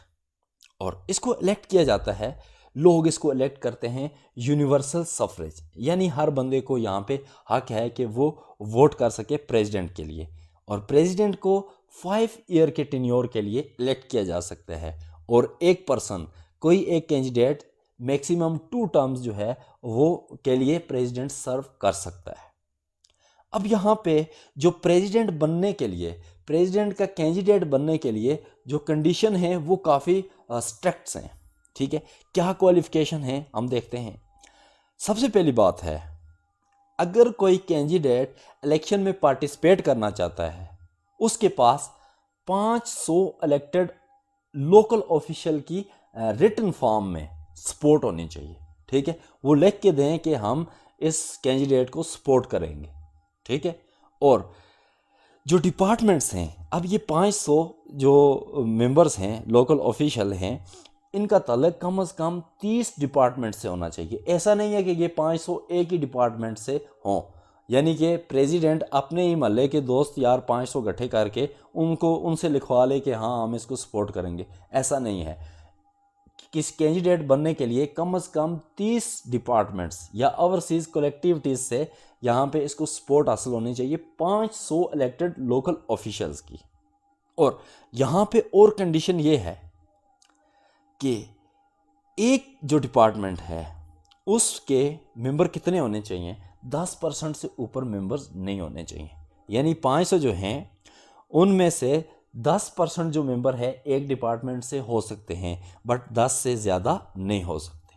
और इसको इलेक्ट किया जाता है, लोग इसको इलेक्ट करते हैं यूनिवर्सल सफरेज, यानी हर बंदे को यहाँ पे हक है कि वो वोट कर सके प्रेसिडेंट के लिए। और प्रेसिडेंट को 5 ईयर के टेन्योर के लिए इलेक्ट किया जा सकता है। और एक पर्सन, कोई एक कैंडिडेट मैक्सिमम 2 टर्म्स जो है वो के लिए प्रेसिडेंट सर्व कर सकता है। अब यहाँ पे जो प्रेसिडेंट बनने के लिए, प्रेसिडेंट का कैंडिडेट बनने के लिए जो कंडीशन है वो काफ़ी स्ट्रिक्ट हैं। ठीक है, क्या क्वालिफिकेशन है हम देखते हैं। सबसे पहली बात है, अगर कोई कैंडिडेट इलेक्शन में पार्टिसिपेट करना चाहता है, उसके पास 500 इलेक्टेड लोकल ऑफिशियल की रिटन फॉर्म में सपोर्ट होनी चाहिए। ठीक है, वो लिख के दें कि हम इस कैंडिडेट को सपोर्ट करेंगे। ठीक है, और जो डिपार्टमेंट्स हैं, अब ये 500 जो मेंबर्स हैं, लोकल ऑफिशियल हैं, इनका ताल्लुक कम से कम 30 डिपार्टमेंट से होना चाहिए। ऐसा नहीं है कि ये 500 एक ही डिपार्टमेंट से हों, यानी कि प्रेसिडेंट अपने ही महल्ले के दोस्त यार 500 इकट्ठे करके उनसे लिखवा ले कि हाँ हम इसको सपोर्ट करेंगे, ऐसा नहीं है। किस कैंडिडेट बनने के लिए कम से कम 30 डिपार्टमेंट्स या ओवरसीज कलेक्टिविटीज़ से यहाँ पे इसको सपोर्ट हासिल होनी चाहिए 500 इलेक्टेड लोकल ऑफिशियल्स की। और यहाँ पे और कंडीशन ये है कि एक जो डिपार्टमेंट है उसके मेंबर कितने होने चाहिए? 10% से ऊपर मेंबर्स नहीं होने चाहिए, यानी 500 जो हैं उनमें से 10% जो मेंबर है एक डिपार्टमेंट से हो सकते हैं, बट 10 से ज़्यादा नहीं हो सकते।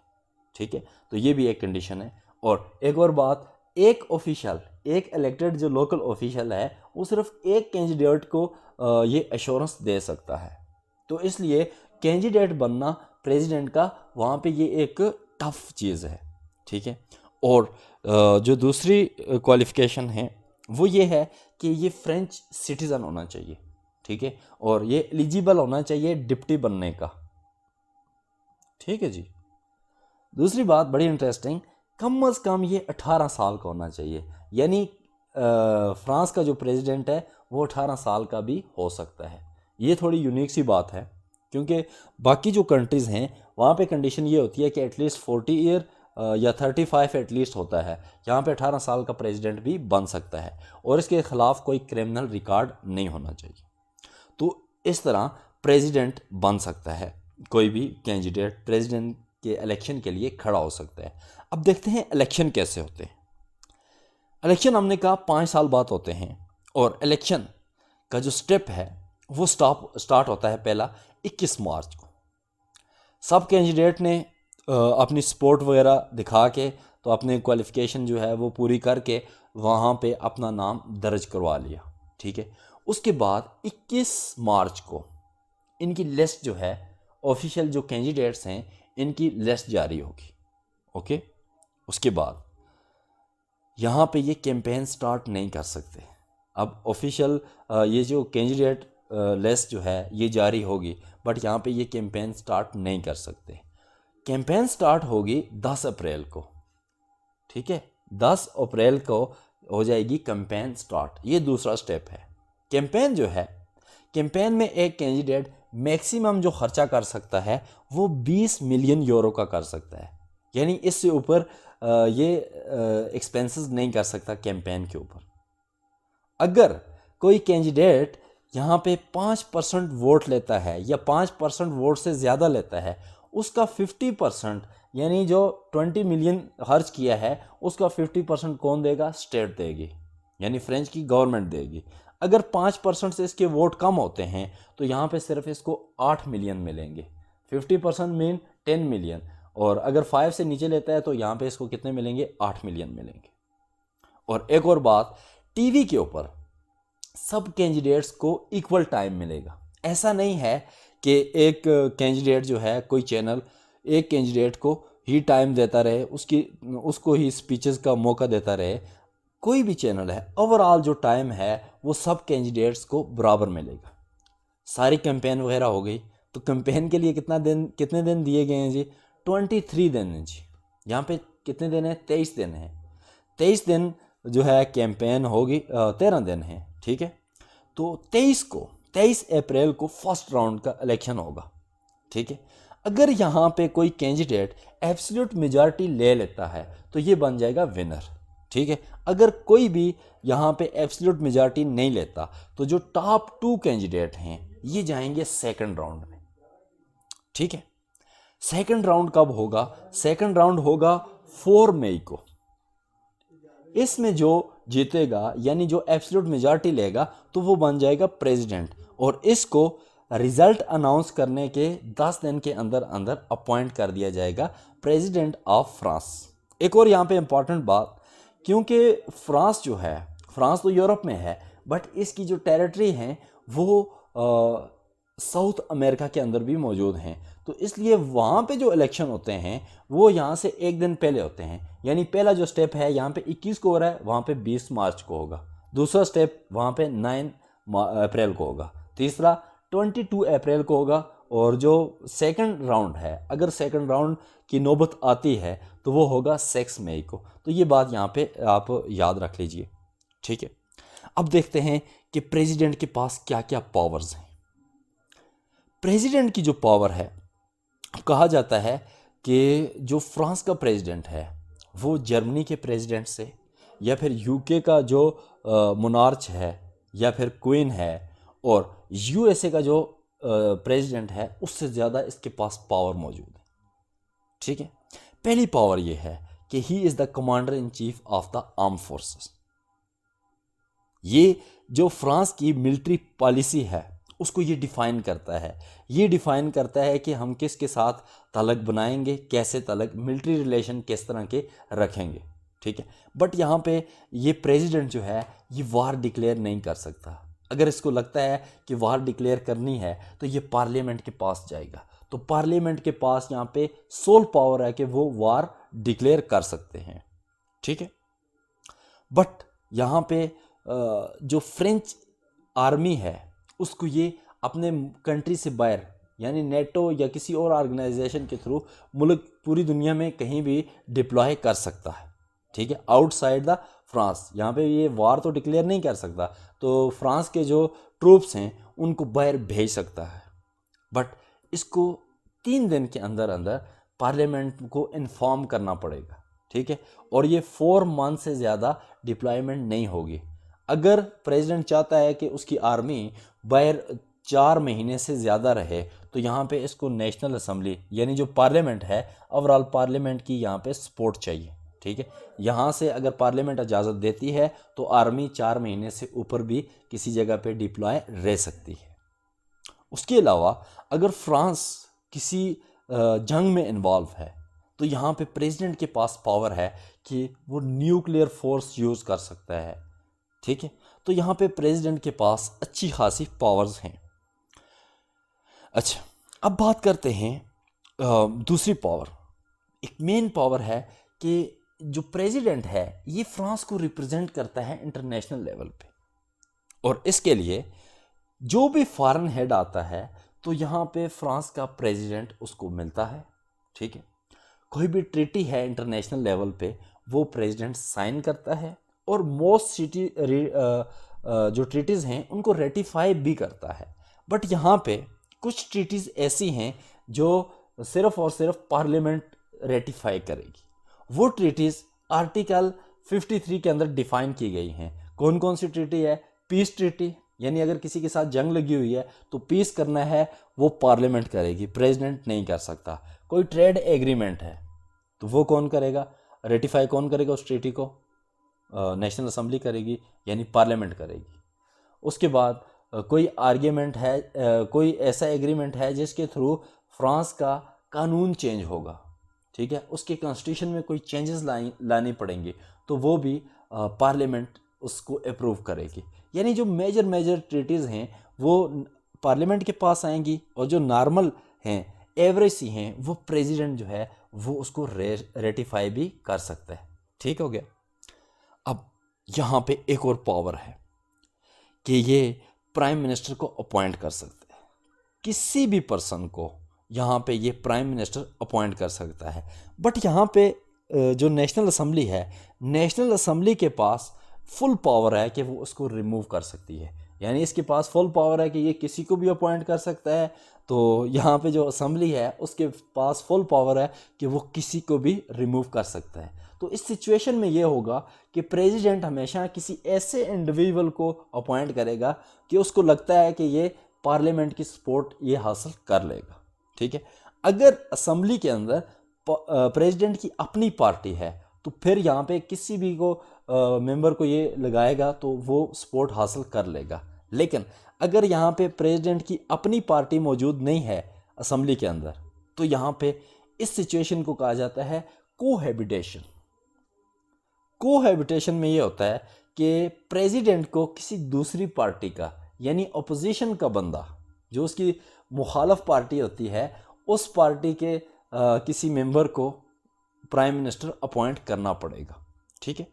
ठीक है, तो ये भी एक कंडीशन है। और एक और बात, एक ऑफिशियल, एक इलेक्टेड जो लोकल ऑफिशियल है वो सिर्फ एक कैंडिडेट को ये एश्योरेंस दे सकता है। तो इसलिए कैंडिडेट बनना प्रेसिडेंट का वहाँ पे ये एक टफ चीज़ है। ठीक है, और जो दूसरी क्वालिफ़िकेशन है वो ये है कि ये फ्रेंच सिटीज़न होना चाहिए। ठीक है, और ये एलिजिबल होना चाहिए डिप्टी बनने का। ठीक है जी। दूसरी बात बड़ी इंटरेस्टिंग, कम से कम ये 18 साल का होना चाहिए, यानी फ्रांस का जो प्रेसिडेंट है वो 18 साल का भी हो सकता है। ये थोड़ी यूनिक सी बात है, क्योंकि बाकी जो कंट्रीज़ हैं वहाँ पे कंडीशन ये होती है कि एटलीस्ट 40 ईयर या 35 एटलीस्ट होता है। यहाँ पे 18 साल का प्रेसिडेंट भी बन सकता है और इसके ख़िलाफ़ कोई क्रिमिनल रिकॉर्ड नहीं होना चाहिए। तो इस तरह प्रेसिडेंट बन सकता है, कोई भी कैंडिडेट प्रेसिडेंट के इलेक्शन के लिए खड़ा हो सकता है। अब देखते हैं इलेक्शन कैसे होते हैं। इलेक्शन हमने कहा 5 साल बाद होते हैं, और इलेक्शन का जो स्टेप है वो स्टार्ट होता है पहला 21 मार्च को। सब कैंडिडेट ने अपनी सपोर्ट वगैरह दिखा के, तो अपने क्वालिफ़िकेशन जो है वो पूरी करके वहाँ पे अपना नाम दर्ज करवा लिया। ठीक है, उसके बाद 21 मार्च को इनकी लिस्ट जो है, ऑफिशियल जो कैंडिडेट्स हैं इनकी लिस्ट जारी होगी। ओके, उसके बाद यहाँ पे ये कैंपेन स्टार्ट नहीं कर सकते। अब ऑफिशियल ये जो कैंडिडेट लिस्ट जो है ये जारी होगी, बट यहाँ पे ये कैंपेन स्टार्ट नहीं कर सकते। कैंपेन स्टार्ट होगी 10 अप्रैल को। ठीक है, 10 अप्रैल को हो जाएगी कैंपेन स्टार्ट। ये दूसरा स्टेप है। कैंपेन जो है, कैंपेन में एक कैंडिडेट मैक्सिमम जो खर्चा कर सकता है वो 20 मिलियन यूरो का कर सकता है, यानी इससे ऊपर ये एक्सपेंसेस नहीं कर सकता कैंपेन के ऊपर। अगर कोई कैंडिडेट यहाँ पे 5% वोट लेता है या 5% वोट से ज़्यादा लेता है, उसका 50%, यानी जो 20 मिलियन खर्च किया है उसका 50% कौन देगा? स्टेट देगी, यानी फ्रेंच की गवर्नमेंट देगी। अगर 5% से इसके वोट कम होते हैं तो यहाँ पे सिर्फ इसको 8 मिलियन मिलेंगे। 50% मीन 10 मिलियन, और अगर 5 से नीचे लेता है तो यहाँ पे इसको कितने मिलेंगे? 8 मिलियन मिलेंगे। और एक और बात, टीवी के ऊपर सब कैंडिडेट्स को इक्वल टाइम मिलेगा। ऐसा नहीं है कि एक कैंडिडेट जो है, कोई चैनल एक कैंडिडेट को ही टाइम देता रहे, उसको ही स्पीचेस का मौका देता रहे। कोई भी चैनल है, ओवरऑल जो टाइम है वो सब कैंडिडेट्स को बराबर मिलेगा। सारी कैंपेन वगैरह हो गई, तो कैंपेन के लिए कितने दिन दिए गए हैं जी? 23 दिन हैं जी। यहाँ पे कितने दिन है, 23 दिन है। 23 दिन जो है कैंपेन होगी, 13 दिन है, ठीक है। तो 23 अप्रैल को फर्स्ट राउंड का इलेक्शन होगा, ठीक है। अगर यहाँ पे कोई कैंडिडेट एब्सोल्यूट मेजॉरिटी ले लेता है तो ये बन जाएगा विनर, ठीक है। अगर कोई भी यहाँ पे एब्सोल्यूट मेजॉरिटी नहीं लेता तो जो टॉप 2 कैंडिडेट हैं ये जाएंगे सेकंड राउंड में, ठीक है। सेकंड राउंड कब होगा? सेकंड राउंड होगा 4 मई को। इसमें जो जीतेगा यानी जो एब्सोल्यूट मेजॉरिटी लेगा तो वो बन जाएगा प्रेसिडेंट, और इसको रिजल्ट अनाउंस करने के 10 दिन के अंदर अंदर अपॉइंट कर दिया जाएगा प्रेसिडेंट ऑफ फ्रांस। एक और यहाँ पे इंपॉर्टेंट बात, क्योंकि फ्रांस जो है, फ्रांस तो यूरोप में है बट इसकी जो टेरिटरी हैं वो साउथ अमेरिका के अंदर भी मौजूद हैं, तो इसलिए वहाँ पे जो इलेक्शन होते हैं वो यहाँ से एक दिन पहले होते हैं। यानी पहला जो स्टेप है यहाँ पे 21 को हो रहा है, वहाँ पे 20 मार्च को होगा। दूसरा स्टेप वहाँ पे 9 अप्रैल को होगा। तीसरा 22 अप्रैल को होगा। और जो सेकंड राउंड है, अगर सेकंड राउंड की नौबत आती है तो वो होगा 6 मई को। तो ये बात यहाँ पे आप याद रख लीजिए, ठीक है। अब देखते हैं कि प्रेसिडेंट के पास क्या क्या पावर्स हैं। प्रेसिडेंट की जो पावर है, कहा जाता है कि जो फ्रांस का प्रेसिडेंट है वो जर्मनी के प्रेसिडेंट से, या फिर यूके का जो मोनार्च है या फिर क्वीन है, और यूएसए का जो प्रेसिडेंट है उससे ज़्यादा इसके पास पावर मौजूद है, ठीक है। पहली पावर ये है कि he is the commander in chief of the arm forces. ये जो फ्रांस की मिलिट्री पॉलिसी है उसको ये डिफ़ाइन करता है। ये डिफ़ाइन करता है कि हम किसके साथ तलक बनाएंगे, कैसे तलक, मिलिट्री रिलेशन किस तरह के रखेंगे, ठीक है। बट यहाँ पे ये प्रेसिडेंट जो है ये वार डिक्लेयर नहीं कर सकता। अगर इसको लगता है कि वार डिक्लेयर करनी है तो ये पार्लियामेंट के पास जाएगा। तो पार्लियामेंट के पास यहाँ पे सोल पावर है कि वो वार डिक्लेयर कर सकते हैं, ठीक है। बट यहाँ पे जो फ्रेंच आर्मी है उसको ये अपने कंट्री से बाहर, यानी नेटो या किसी और ऑर्गेनाइजेशन के थ्रू मुल्क पूरी दुनिया में कहीं भी डिप्लॉय कर सकता है, ठीक है, आउटसाइड द फ्रांस। यहाँ पे ये वार तो डिक्लेयर नहीं कर सकता, तो फ्रांस के जो ट्रूप्स हैं उनको बाहर भेज सकता है। बट इसको 3 दिन के अंदर अंदर पार्लियामेंट को इन्फॉर्म करना पड़ेगा, ठीक है। और ये 4 मंथ से ज़्यादा डिप्लॉयमेंट नहीं होगी। अगर प्रेसिडेंट चाहता है कि उसकी आर्मी बाहर 4 महीने से ज़्यादा रहे तो यहाँ पे इसको नेशनल असेंबली यानी जो पार्लियामेंट है, ओवरऑल पार्लियामेंट की यहाँ पे सपोर्ट चाहिए, ठीक है। यहाँ से अगर पार्लियामेंट इजाज़त देती है तो आर्मी 4 महीने से ऊपर भी किसी जगह पे डिप्लॉय रह सकती है। उसके अलावा अगर फ्रांस किसी जंग में इन्वॉल्व है तो यहाँ पे प्रेसिडेंट के पास पावर है कि वो न्यूक्लियर फोर्स यूज़ कर सकता है, ठीक है। तो यहाँ पे प्रेसिडेंट के पास अच्छी खासी पावर्स हैं। अच्छा, अब बात करते हैं दूसरी पावर। एक मेन पावर है कि जो प्रेसिडेंट है ये फ्रांस को रिप्रेजेंट करता है इंटरनेशनल लेवल पे, और इसके लिए जो भी फॉरेन हेड आता है तो यहाँ पे फ्रांस का प्रेसिडेंट उसको मिलता है, ठीक है। कोई भी ट्रीटी है इंटरनेशनल लेवल पे वो प्रेसिडेंट साइन करता है, और मोस्ट जो ट्रीटीज़ हैं उनको रेटिफाई भी करता है। बट यहाँ पे कुछ ट्रीटीज़ ऐसी हैं जो सिर्फ और सिर्फ पार्लियामेंट रेटिफाई करेगी। वो ट्रीटीज़ आर्टिकल 53 के अंदर डिफाइन की गई हैं। कौन कौन सी ट्रीटी है? पीस ट्रीटी, यानी अगर किसी के साथ जंग लगी हुई है तो पीस करना है वो पार्लियामेंट करेगी, प्रेसिडेंट नहीं कर सकता। कोई ट्रेड एग्रीमेंट है तो वो कौन करेगा, रेटिफाई कौन करेगा उस ट्रीटी को? नेशनल असेंबली करेगी, यानी पार्लियामेंट करेगी। उसके बाद कोई आर्ग्यूमेंट है, कोई ऐसा एग्रीमेंट है जिसके थ्रू फ्रांस का कानून चेंज होगा, ठीक है, उसके कॉन्स्टिट्यूशन में कोई चेंजेस लानी पड़ेंगे तो वो भी पार्लियामेंट उसको अप्रूव करेगी। यानी जो मेजर ट्रीटीज़ हैं वो पार्लियामेंट के पास आएंगी, और जो नॉर्मल हैं, एवरेज सी हैं, वो प्रेसिडेंट जो है वो उसको रेटिफाई भी कर सकता है, ठीक हो गया। अब यहाँ पे एक और पावर है कि ये प्राइम मिनिस्टर को अपॉइंट कर सकते हैं। किसी भी पर्सन को यहाँ पे ये प्राइम मिनिस्टर अपॉइंट कर सकता है। बट यहाँ पे जो नेशनल असम्बली है, नेशनल असम्बली के पास फुल पावर है कि वो उसको रिमूव कर सकती है। यानी इसके पास फुल पावर है कि ये किसी को भी अपॉइंट कर सकता है। तो यहाँ पे जो असम्बली है उसके पास फुल पावर है कि वो किसी को भी रिमूव कर सकता है। तो इस सिचुएशन में ये होगा कि प्रेसिडेंट हमेशा किसी ऐसे इंडिविजुअल को अपॉइंट करेगा कि उसको लगता है कि ये पार्लियामेंट की सपोर्ट ये हासिल कर लेगा। ठीक है, अगर असम्बली के अंदर प्रेसिडेंट की अपनी पार्टी है तो फिर यहाँ पे किसी भी को मेंबर को ये लगाएगा तो वो सपोर्ट हासिल कर लेगा। लेकिन अगर यहाँ पे प्रेसिडेंट की अपनी पार्टी मौजूद नहीं है असम्बली के अंदर तो यहाँ पे इस सिचुएशन को कहा जाता है कोहैबिटेशन। कोहैबिटेशन में ये होता है कि प्रेसिडेंट को किसी दूसरी पार्टी का यानी अपोजिशन का बंदा जो उसकी मुखालफ पार्टी होती है उस पार्टी के किसी मेंबर को प्राइम मिनिस्टर अपॉइंट करना पड़ेगा। ठीक है,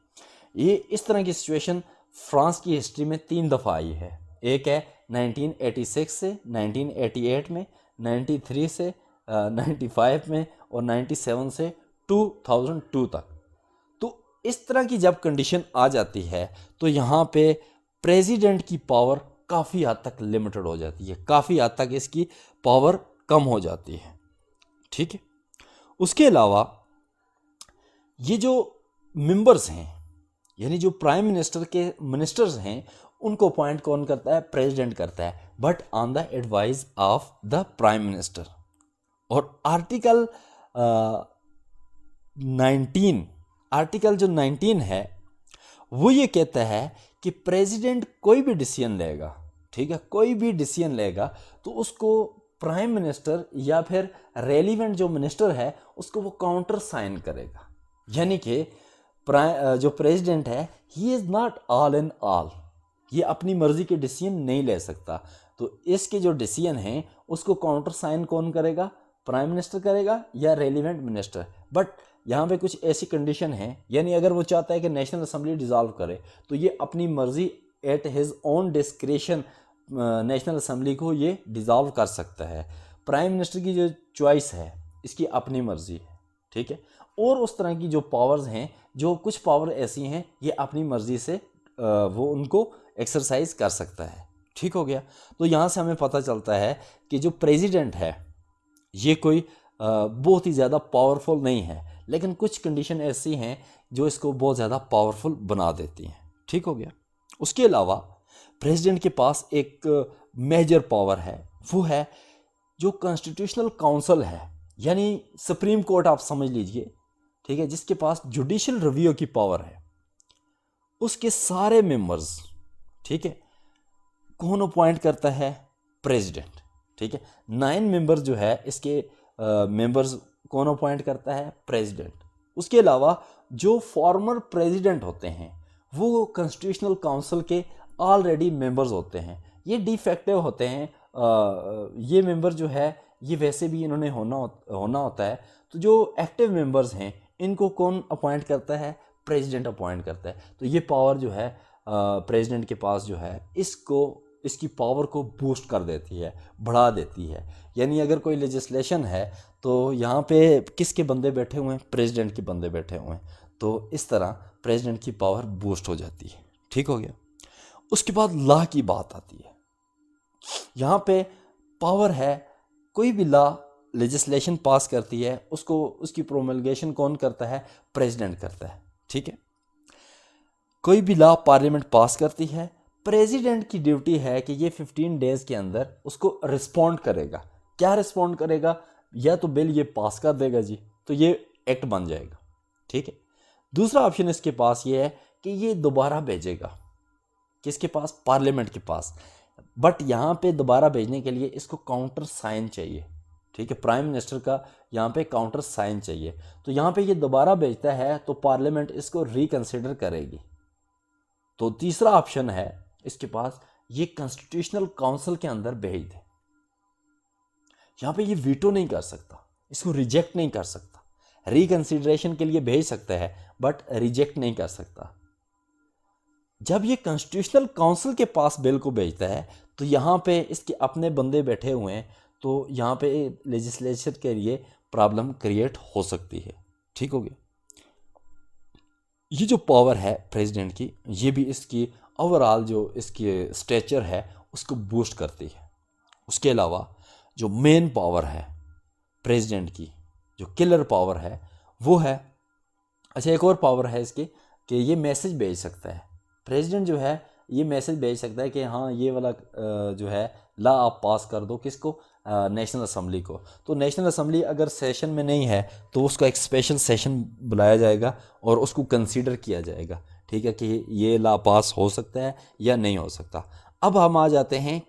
ये इस तरह की सिचुएशन फ्रांस की हिस्ट्री में 3 दफ़ा आई है। एक है 1986 से 1988 में, 93 से 95 में और 97 से 2002 तक। तो इस तरह की जब कंडीशन आ जाती है तो यहाँ पे प्रेसिडेंट की पावर काफ़ी हद तक लिमिटेड हो जाती है, काफ़ी हद तक इसकी पावर कम हो जाती है। ठीक है, उसके अलावा ये जो मेंबर्स हैं यानी जो प्राइम मिनिस्टर के मिनिस्टर्स हैं उनको अपॉइंट कौन करता है? प्रेसिडेंट करता है, but on the advice of the prime minister. और आर्टिकल 19 है वो ये कहता है कि प्रेसिडेंट कोई भी डिसीजन लेगा, ठीक है, कोई भी डिसीजन लेगा तो उसको प्राइम मिनिस्टर या फिर रेलिवेंट जो मिनिस्टर है उसको वो काउंटर साइन करेगा। यानी कि जो प्रेसिडेंट है he is not all in all, ये अपनी मर्जी के डिसीजन नहीं ले सकता। तो इसके जो डिसीजन हैं उसको काउंटर साइन कौन करेगा? प्राइम मिनिस्टर करेगा या रेलिवेंट मिनिस्टर। बट यहाँ पे कुछ ऐसी कंडीशन है, यानी अगर वो चाहता है कि नेशनल असेंबली डिसॉल्व करे तो ये अपनी मर्जी at his own discretion national assembly को ये डिसॉल्व कर सकता है। प्राइम मिनिस्टर की जो चॉइस है इसकी अपनी मर्जी है। ठीक है, और उस तरह की जो पावर्स हैं, जो कुछ पावर ऐसी हैं ये अपनी मर्जी से वो उनको एक्सरसाइज कर सकता है। ठीक हो गया, तो यहाँ से हमें पता चलता है कि जो प्रेसिडेंट है ये कोई बहुत ही ज़्यादा पावरफुल नहीं है, लेकिन कुछ कंडीशन ऐसी हैं जो इसको बहुत ज़्यादा पावरफुल बना देती हैं। ठीक हो गया, उसके अलावा प्रेसिडेंट के पास एक मेजर पावर है, वो है जो कॉन्स्टिट्यूशनल काउंसिल है, यानी सुप्रीम कोर्ट आप समझ लीजिए। ठीक है, जिसके पास जुडिशल रिव्यू की पावर है, उसके सारे मेंबर्स, ठीक है, कौन अपॉइंट करता है? प्रेसिडेंट। ठीक है, 9 मेंबर्स जो है इसके मेंबर्स कौन अपॉइंट करता है? प्रेसिडेंट। उसके अलावा जो फॉर्मर प्रेसिडेंट होते हैं वो कॉन्स्टिट्यूशनल काउंसिल के ऑलरेडी मेंबर्स होते हैं, ये डिफेक्टिव होते हैं। ये मेंबर जो है ये वैसे भी इन्होंने होना होता है। तो जो एक्टिव मेंबर्स हैं इनको कौन अपॉइंट करता है? प्रेसिडेंट अपॉइंट करता है। तो ये पावर जो है प्रेसिडेंट के पास जो है इसकी पावर को बूस्ट कर देती है, बढ़ा देती है। यानी अगर कोई लेजिस्लेशन है तो यहाँ पे किसके बंदे बैठे हुए हैं? प्रेसिडेंट के बंदे बैठे हुए हैं। तो इस तरह प्रेसिडेंट की पावर बूस्ट हो जाती है। ठीक हो गया, उसके बाद लॉ की बात आती है। यहाँ पे पावर है, कोई भी लॉ लेजिस्लेशन पास करती है उसकी प्रोमलगेशन कौन करता है? प्रेसिडेंट करता है। ठीक है, कोई भी लॉ पार्लियामेंट पास करती है, प्रेसिडेंट की ड्यूटी है कि ये 15 डेज के अंदर उसको रिस्पॉन्ड करेगा। क्या रिस्पॉन्ड करेगा? या तो बिल ये पास कर देगा जी, तो ये एक्ट बन जाएगा। ठीक है, दूसरा ऑप्शन इसके पास ये है कि ये दोबारा भेजेगा, किसके पास? पार्लियामेंट के पास। बट यहाँ पे दोबारा भेजने के लिए इसको काउंटर साइन चाहिए। ठीक है, प्राइम मिनिस्टर का यहाँ पे काउंटर साइन चाहिए। तो यहाँ पे ये दोबारा भेजता है तो पार्लियामेंट इसको रिकंसिडर करेगी। तो तीसरा ऑप्शन है इसके पास, ये कॉन्स्टिट्यूशनल काउंसिल के अंदर भेज दे। यहाँ पे ये वीटो नहीं कर सकता, इसको रिजेक्ट नहीं कर सकता। रिकंसिडरेशन के लिए भेज सकता है बट रिजेक्ट नहीं कर सकता। जब ये कॉन्स्टिट्यूशनल काउंसिल के पास बिल को भेजता है तो यहाँ पे इसके अपने बंदे बैठे हुए हैं, तो यहाँ पे लेजिस्लेचर के लिए प्रॉब्लम क्रिएट हो सकती है। ठीक हो गया, ये जो पावर है प्रेसिडेंट की, ये भी इसकी ओवरऑल जो इसकी स्टेचर है उसको बूस्ट करती है। उसके अलावा जो मेन पावर है प्रेसिडेंट की, जो किलर पावर है वो है, अच्छा एक और पावर है इसकी कि ये मैसेज भेज सकता है। प्रेसिडेंट जो है ये मैसेज भेज सकता है कि हाँ ये वाला जो है ला आप पास कर दो, किसको, नेशनल असम्बली को। तो नेशनल असम्बली अगर सेशन में नहीं है तो उसका एक स्पेशल सेशन बुलाया जाएगा और उसको कंसीडर किया जाएगा, ठीक है, कि ये ला पास हो सकता है या नहीं हो सकता। अब हम आ जाते हैं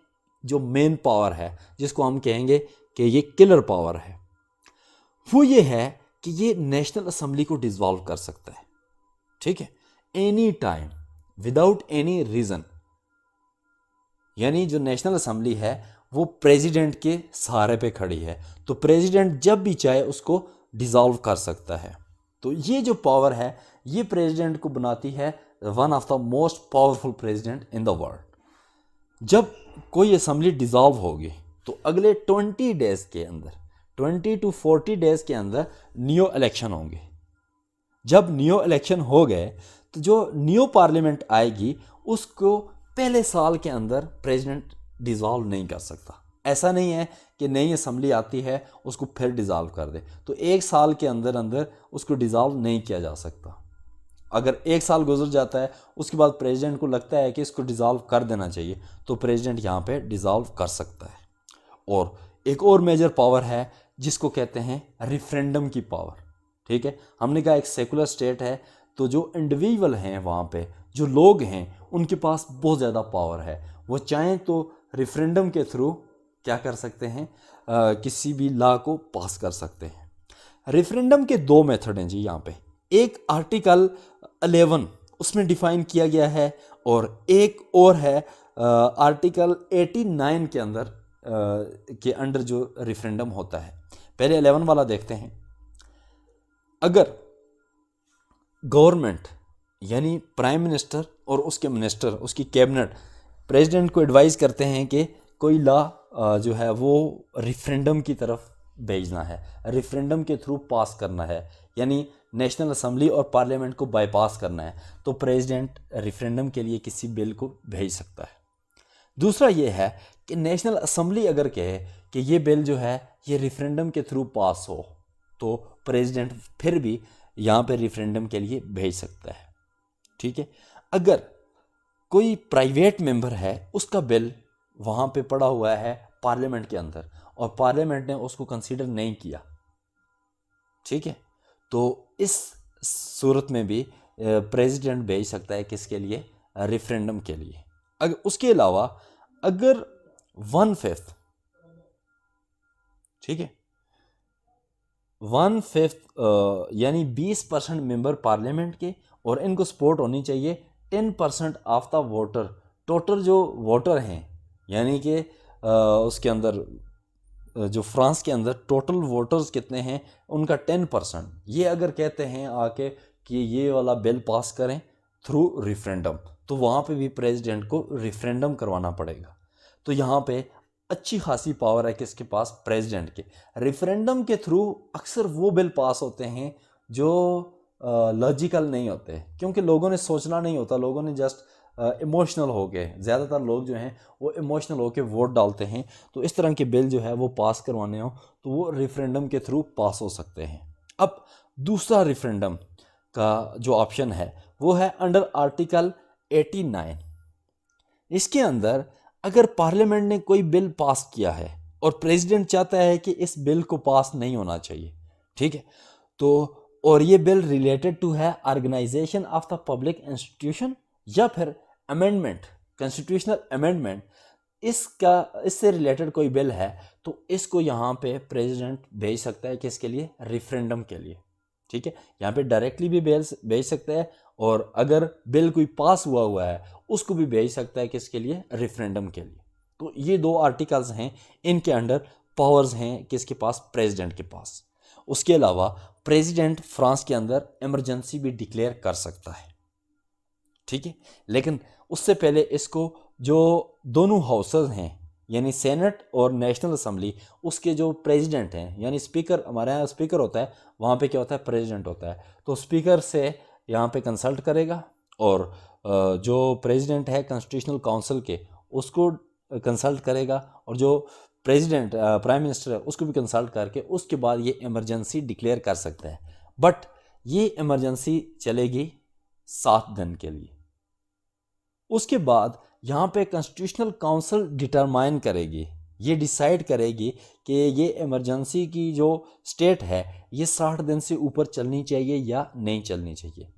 जो मेन पावर है जिसको हम कहेंगे कि ये किलर पावर है, वो ये है कि ये नेशनल असम्बली को डिसॉल्व कर सकता है, ठीक है, any time without any reason. यानी जो नेशनल असम्बली है वो प्रेसिडेंट के सहारे पे खड़ी है, तो प्रेसिडेंट जब भी चाहे उसको डिसॉल्व कर सकता है। तो ये जो पावर है ये प्रेसिडेंट को बनाती है one of the most powerful president in the world. जब कोई असम्बली डिसॉल्व होगी तो अगले 20 डेज़ के अंदर, 20 to 40 डेज़ के अंदर न्यू इलेक्शन होंगे। जब न्यू इलेक्शन हो गए तो जो न्यू पार्लियामेंट आएगी उसको पहले साल के अंदर प्रेसिडेंट डिसॉल्व नहीं कर सकता। ऐसा नहीं है कि नई असम्बली आती है उसको फिर डिसॉल्व कर दे, तो एक साल के अंदर अंदर उसको डिसॉल्व नहीं किया जा सकता। अगर एक साल गुजर जाता है उसके बाद प्रेसिडेंट को लगता है कि इसको डिसॉल्व कर देना चाहिए तो प्रेसिडेंट यहाँ पे डिसॉल्व कर सकता है। और एक और मेजर पावर है जिसको कहते हैं रिफरेंडम की पावर, ठीक है। हमने कहा एक सेकुलर स्टेट है तो जो इंडिविजुअल हैं वहाँ पे जो लोग हैं उनके पास बहुत ज़्यादा पावर है, वो चाहें तो रिफरेंडम के थ्रू क्या कर सकते हैं, किसी भी लॉ को पास कर सकते हैं। रेफरेंडम के दो मेथड हैं जी यहाँ पे, एक आर्टिकल 11 उसमें डिफाइन किया गया है और एक और है आर्टिकल 89 के अंदर के अंडर जो रेफरेंडम होता है। पहले 11 वाला देखते हैं। अगर गवर्नमेंट यानी प्राइम मिनिस्टर और उसके मिनिस्टर, उसकी कैबिनेट प्रेसिडेंट को एडवाइस करते हैं कि कोई लॉ जो है वो रेफरेंडम की तरफ भेजना है, रेफरेंडम के थ्रू पास करना है, यानी नेशनल असम्बली और पार्लियामेंट को बाईपास करना है, तो प्रेसिडेंट रेफरेंडम के लिए किसी बिल को भेज सकता है। दूसरा ये है कि नेशनल असम्बली अगर कहे कि ये बिल जो है ये रेफरेंडम के थ्रू पास हो तो प्रेसिडेंट फिर भी यहाँ पे रेफरेंडम के लिए भेज सकता है, ठीक है। अगर कोई प्राइवेट मेंबर है उसका बिल वहाँ पे पड़ा हुआ है पार्लियामेंट के अंदर और पार्लियामेंट ने उसको कंसीडर नहीं किया, ठीक है, तो इस सूरत में भी प्रेसिडेंट भेज सकता है किसके लिए, रेफरेंडम के लिए। अगर उसके अलावा अगर 1/5, ठीक है, 1/5 यानी 20% मेंबर पार्लियामेंट के और इनको सपोर्ट होनी चाहिए 10% ऑफ द वोटर। टोटल जो वोटर हैं यानी कि उसके अंदर जो फ्रांस के अंदर टोटल वोटर्स कितने हैं उनका 10%, ये अगर कहते हैं आके कि ये वाला बिल पास करें थ्रू रेफरेंडम तो वहाँ पे भी प्रेसिडेंट को रेफरेंडम करवाना पड़ेगा। तो यहाँ पे अच्छी खासी पावर है किसके पास, प्रेसिडेंट के। रेफरेंडम के थ्रू अक्सर वो बिल पास होते हैं जो लॉजिकल नहीं होते, क्योंकि लोगों ने सोचना नहीं होता, लोगों ने जस्ट इमोशनल हो गए, ज़्यादातर लोग जो हैं वो इमोशनल होकर वोट डालते हैं। तो इस तरह के बिल जो है वो पास करवाने हो तो वो रेफरेंडम के थ्रू पास हो सकते हैं। अब दूसरा रेफरेंडम का जो ऑप्शन है वो है अंडर आर्टिकल 89। इसके अंदर अगर पार्लियामेंट ने कोई बिल पास किया है और प्रेसिडेंट चाहता है कि इस बिल को पास नहीं होना चाहिए, ठीक है, तो और ये बिल रिलेटेड टू है organisation of the public institution या फिर अमेंडमेंट, कॉन्स्टिट्यूशनल अमेंडमेंट, इससे रिलेटेड कोई बिल है तो इसको यहाँ पे प्रेसिडेंट भेज सकता है किसके लिए, रेफरेंडम के लिए, ठीक है। यहाँ पे डायरेक्टली भी भेज सकता है और अगर बिल कोई पास हुआ है उसको भी भेज सकता है किसके लिए, रेफरेंडम के लिए। तो ये दो आर्टिकल्स हैं, इनके अंडर पावर्स हैं किसके पास, प्रेसिडेंट के पास। उसके अलावा प्रेसिडेंट फ्रांस के अंदर इमरजेंसी भी डिक्लेयर कर सकता है, ठीक है, लेकिन उससे पहले इसको जो दोनों हाउसेस हैं यानी सेनेट और नेशनल असम्बली, उसके जो प्रेसिडेंट हैं यानी स्पीकर, हमारे यहाँ स्पीकर होता है, वहाँ पे क्या होता है, प्रेसिडेंट होता है, तो स्पीकर से यहाँ पे कंसल्ट करेगा और जो प्रेसिडेंट है कॉन्स्टिट्यूशनल काउंसिल के उसको कंसल्ट करेगा और जो प्रेसिडेंट प्राइम मिनिस्टर है उसको भी कंसल्ट करके उसके बाद ये इमरजेंसी डिक्लेयर कर सकता है। बट ये इमरजेंसी चलेगी 7 दिन के लिए। उसके बाद यहाँ पे कॉन्स्टिट्यूशनल काउंसिल डिटरमाइन करेगी, ये डिसाइड करेगी कि ये इमरजेंसी की जो स्टेट है ये 60 दिन से ऊपर चलनी चाहिए या नहीं चलनी चाहिए।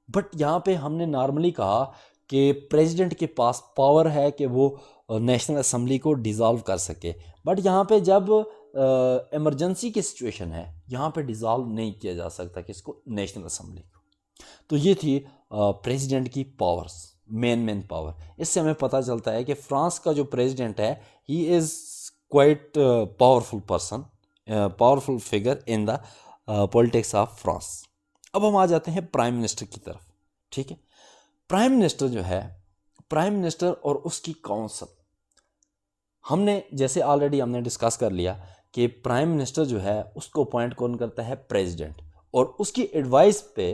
बट यहाँ पे हमने नॉर्मली कहा कि प्रेसिडेंट के पास पावर है कि वो नेशनल असेंबली को डिज़ोल्व कर सके, बट यहाँ पे जब इमरजेंसी की सिचुएशन है यहाँ पे डिज़ोल्व नहीं किया जा सकता किसको, नेशनल असेंबली को। तो ये थी प्रेसिडेंट की पावर्स, मेन पावर। इससे हमें पता चलता है कि फ्रांस का जो प्रेसिडेंट है he is quite powerful person, powerful figure in the politics of France. अब हम आ जाते हैं प्राइम मिनिस्टर की तरफ। ठीक है, प्राइम मिनिस्टर जो है, प्राइम मिनिस्टर और उसकी काउंसिल, हमने जैसे ऑलरेडी हमने डिस्कस कर लिया कि प्राइम मिनिस्टर जो है उसको अपॉइंट कौन करता है, प्रेसिडेंट, और उसकी एडवाइस पे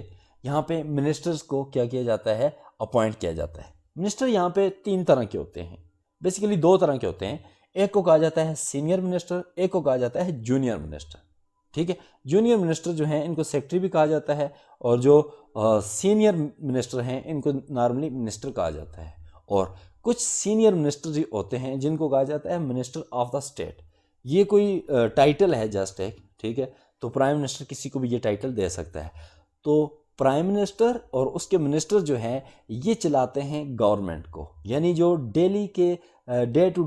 यहाँ पे मिनिस्टर्स को क्या किया जाता है, अपॉइंट किया जाता है। मिनिस्टर यहाँ पे 3 तरह के होते हैं, बेसिकली 2 तरह के होते हैं। एक को कहा जाता है सीनियर मिनिस्टर, एक को कहा जाता है जूनियर मिनिस्टर। ठीक है, जूनियर मिनिस्टर जो हैं इनको सेक्रेटरी भी कहा जाता है और जो सीनियर मिनिस्टर हैं इनको नॉर्मली मिनिस्टर कहा जाता है। और कुछ सीनियर मिनिस्टर भी होते हैं जिनको कहा जाता है मिनिस्टर ऑफ द स्टेट। ये कोई टाइटल है जस्ट एक, ठीक है, तो प्राइम मिनिस्टर किसी को भी ये टाइटल दे सकता है। तो प्राइम मिनिस्टर और उसके मिनिस्टर जो हैं ये चलाते हैं गवर्नमेंट को, यानी जो डेली के डे टू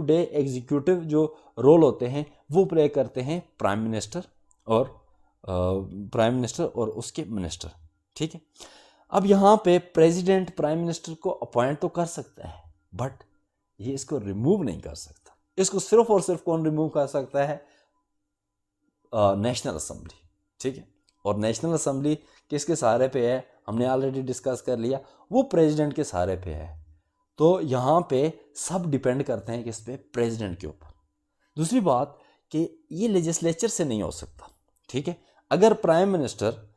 डे एग्जीक्यूटिव जो रोल होते हैं वो प्ले करते हैं प्राइम मिनिस्टर और उसके मिनिस्टर। ठीक है, अब यहाँ पे प्रेसिडेंट प्राइम मिनिस्टर को अपॉइंट तो कर सकता है बट ये इसको रिमूव नहीं कर सकता। इसको सिर्फ और सिर्फ कौन रिमूव कर सकता है, नेशनल असेंबली। ठीक है, और नेशनल असेंबली किसके सहारे पे है, हमने ऑलरेडी डिस्कस कर लिया, वो प्रेसिडेंट के सहारे पे है। तो यहाँ पे सब डिपेंड करते हैं किस पे, प्रेसिडेंट के ऊपर। दूसरी बात कि ये लेजिस्लेचर से नहीं हो सकता। ठीक है, अगर प्राइम मिनिस्टर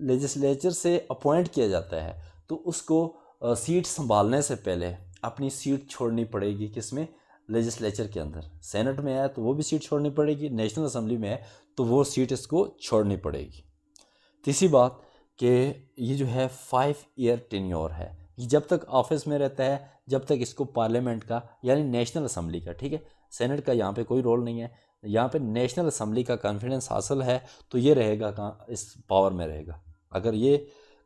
लेजिस्लेचर से अपॉइंट किया जाता है तो उसको सीट संभालने से पहले अपनी सीट छोड़नी पड़ेगी, किसमें, लेजिस्लेचर के अंदर। सेनेट में है तो वो भी सीट छोड़नी पड़ेगी, नेशनल असेंबली में है तो वो सीट इसको छोड़नी पड़ेगी। तीसरी बात कि ये जो है 5 ईयर टेन्योर है, ये जब तक ऑफिस में रहता है जब तक इसको पार्लियामेंट का यानी नेशनल असेंबली का, ठीक है, सेनेट का यहाँ पे कोई रोल नहीं है, यहाँ पे नेशनल असेंबली का कॉन्फिडेंस हासिल है तो ये रहेगा कहाँ, इस पावर में रहेगा। अगर ये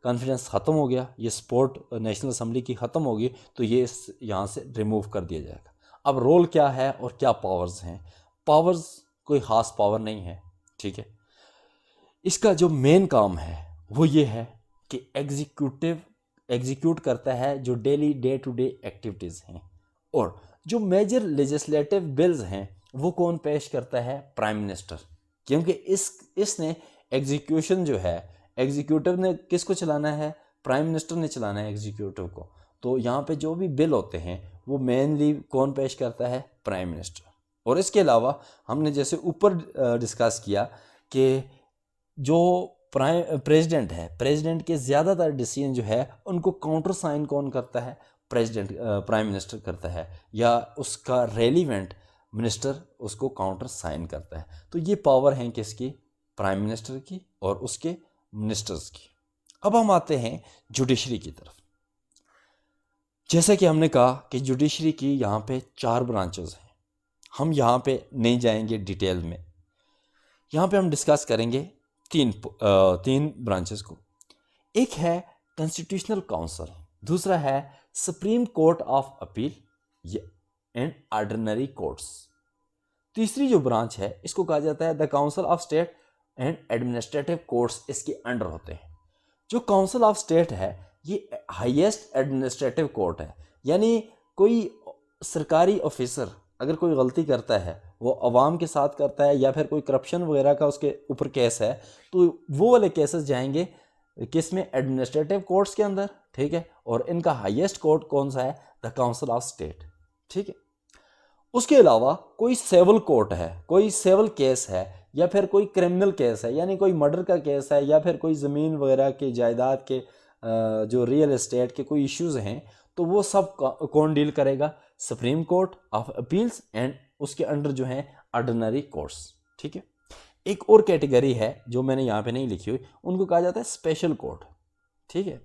कॉन्फिडेंस ख़त्म हो गया, ये सपोर्ट नेशनल असेंबली की ख़त्म होगी तो ये यहाँ से रिमूव कर दिया जाएगा। अब रोल क्या है और क्या पावर्स हैं, पावर्स कोई ख़ास पावर नहीं है। ठीक है, इसका जो मेन काम है वो ये है कि एग्जीक्यूट करता है जो daily day to day activities हैं, और जो मेजर लेजिस्लेटिव बिल्स हैं वो कौन पेश करता है, प्राइम मिनिस्टर। क्योंकि इसने एग्जीक्यूशन जो है, एग्जीक्यूटिव ने किसको चलाना है, प्राइम मिनिस्टर ने चलाना है एग्जीक्यूटिव को। तो यहाँ पे जो भी बिल होते हैं वो मेनली कौन पेश करता है, प्राइम मिनिस्टर। और इसके अलावा हमने जैसे ऊपर डिस्कस किया कि जो प्रेसिडेंट है, प्रेसिडेंट के ज़्यादातर डिसीजन जो है उनको काउंटर साइन कौन करता है, प्राइम मिनिस्टर करता है, या उसका रेलिवेंट मिनिस्टर उसको काउंटर साइन करता है। तो ये पावर हैं किसकी, प्राइम मिनिस्टर की और उसके मिनिस्टर्स की। अब हम आते हैं जुडिशरी की तरफ। जैसे कि हमने कहा कि जुडिशरी की यहाँ पे 4 ब्रांचेस हैं, हम यहाँ पे नहीं जाएंगे डिटेल में, यहाँ पे हम डिस्कस करेंगे तीन ब्रांचेस को। एक है कॉन्स्टिट्यूशनल काउंसिल, दूसरा है supreme court of appeal and ordinary courts. तीसरी जो ब्रांच है इसको कहा जाता है the council of state and administrative courts, इसके अंडर होते हैं। जो काउंसिल ऑफ स्टेट है ये हाईएस्ट एडमिनिस्ट्रेटिव कोर्ट है, यानी कोई सरकारी ऑफिसर अगर कोई गलती करता है, वो अवाम के साथ करता है या फिर कोई करप्शन वगैरह का उसके ऊपर केस है, तो वो वाले केसेस जाएंगे किस में, एडमिनिस्ट्रेटिव कोर्ट्स के अंदर। ठीक है, और इनका हाईएस्ट कोर्ट कौन सा है, द काउंसिल ऑफ स्टेट। ठीक है, उसके अलावा कोई सिविल कोर्ट है, कोई सिविल केस है या फिर कोई क्रिमिनल केस है, यानी कोई मर्डर का केस है, या फिर कोई ज़मीन वगैरह के जायदाद के जो रियल एस्टेट के कोई इश्यूज़ हैं, तो वो सब कौन डील करेगा? Supreme court of appeals and उसके अंडर जो है ऑर्डिनरी कोर्ट्स। ठीक है। एक और कैटेगरी है जो मैंने यहाँ पे नहीं लिखी हुई, उनको कहा जाता है स्पेशल कोर्ट। ठीक है।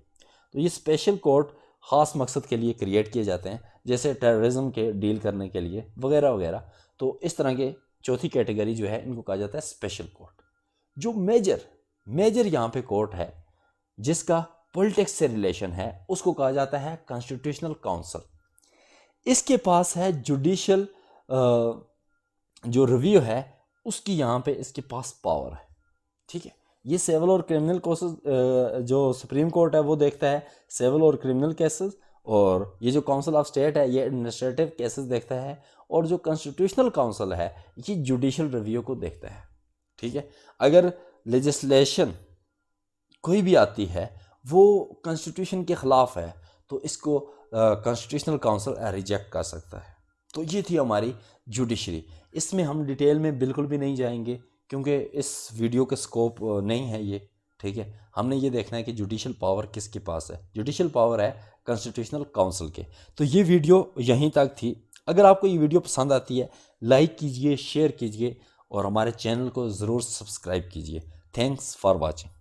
तो ये स्पेशल कोर्ट ख़ास मकसद के लिए क्रिएट किए जाते हैं, जैसे टेररिज्म के डील करने के लिए वगैरह वगैरह। तो इस तरह के चौथी कैटेगरी जो है इनको कहा जाता है स्पेशल कोर्ट। जो मेजर यहाँ पे कोर्ट है जिसका पॉलिटिक्स से रिलेशन है, उसको कहा जाता है कॉन्स्टिट्यूशनल काउंसिल। इसके पास है जुडिशियल जो रिव्यू है उसकी यहाँ पे इसके पास पावर है। ठीक है। ये सिविल और क्रिमिनल केसेस जो सुप्रीम कोर्ट है वो देखता है सिविल और क्रिमिनल केसेस, और ये जो काउंसिल ऑफ स्टेट है ये एडमिनिस्ट्रेटिव केसेस देखता है, और जो कॉन्स्टिट्यूशनल काउंसिल है ये जुडिशियल रिव्यू को देखता है। ठीक है। अगर लेजिस्लेशन कोई भी आती है वो कॉन्स्टिट्यूशन के ख़िलाफ़ है तो इसको कॉन्स्टिट्यूशनल काउंसिल रिजेक्ट कर सकता है। तो ये थी हमारी जुडिशरी। इसमें हम डिटेल में बिल्कुल भी नहीं जाएंगे क्योंकि इस वीडियो का स्कोप नहीं है ये। ठीक है। हमने ये देखना है कि जुडिशल पावर किसके पास है। जुडिशल पावर है कॉन्स्टिट्यूशनल काउंसिल के। तो ये वीडियो यहीं तक थी। अगर आपको ये वीडियो पसंद आती है लाइक कीजिए, शेयर कीजिए और हमारे चैनल को ज़रूर सब्सक्राइब कीजिए। Thanks for watching.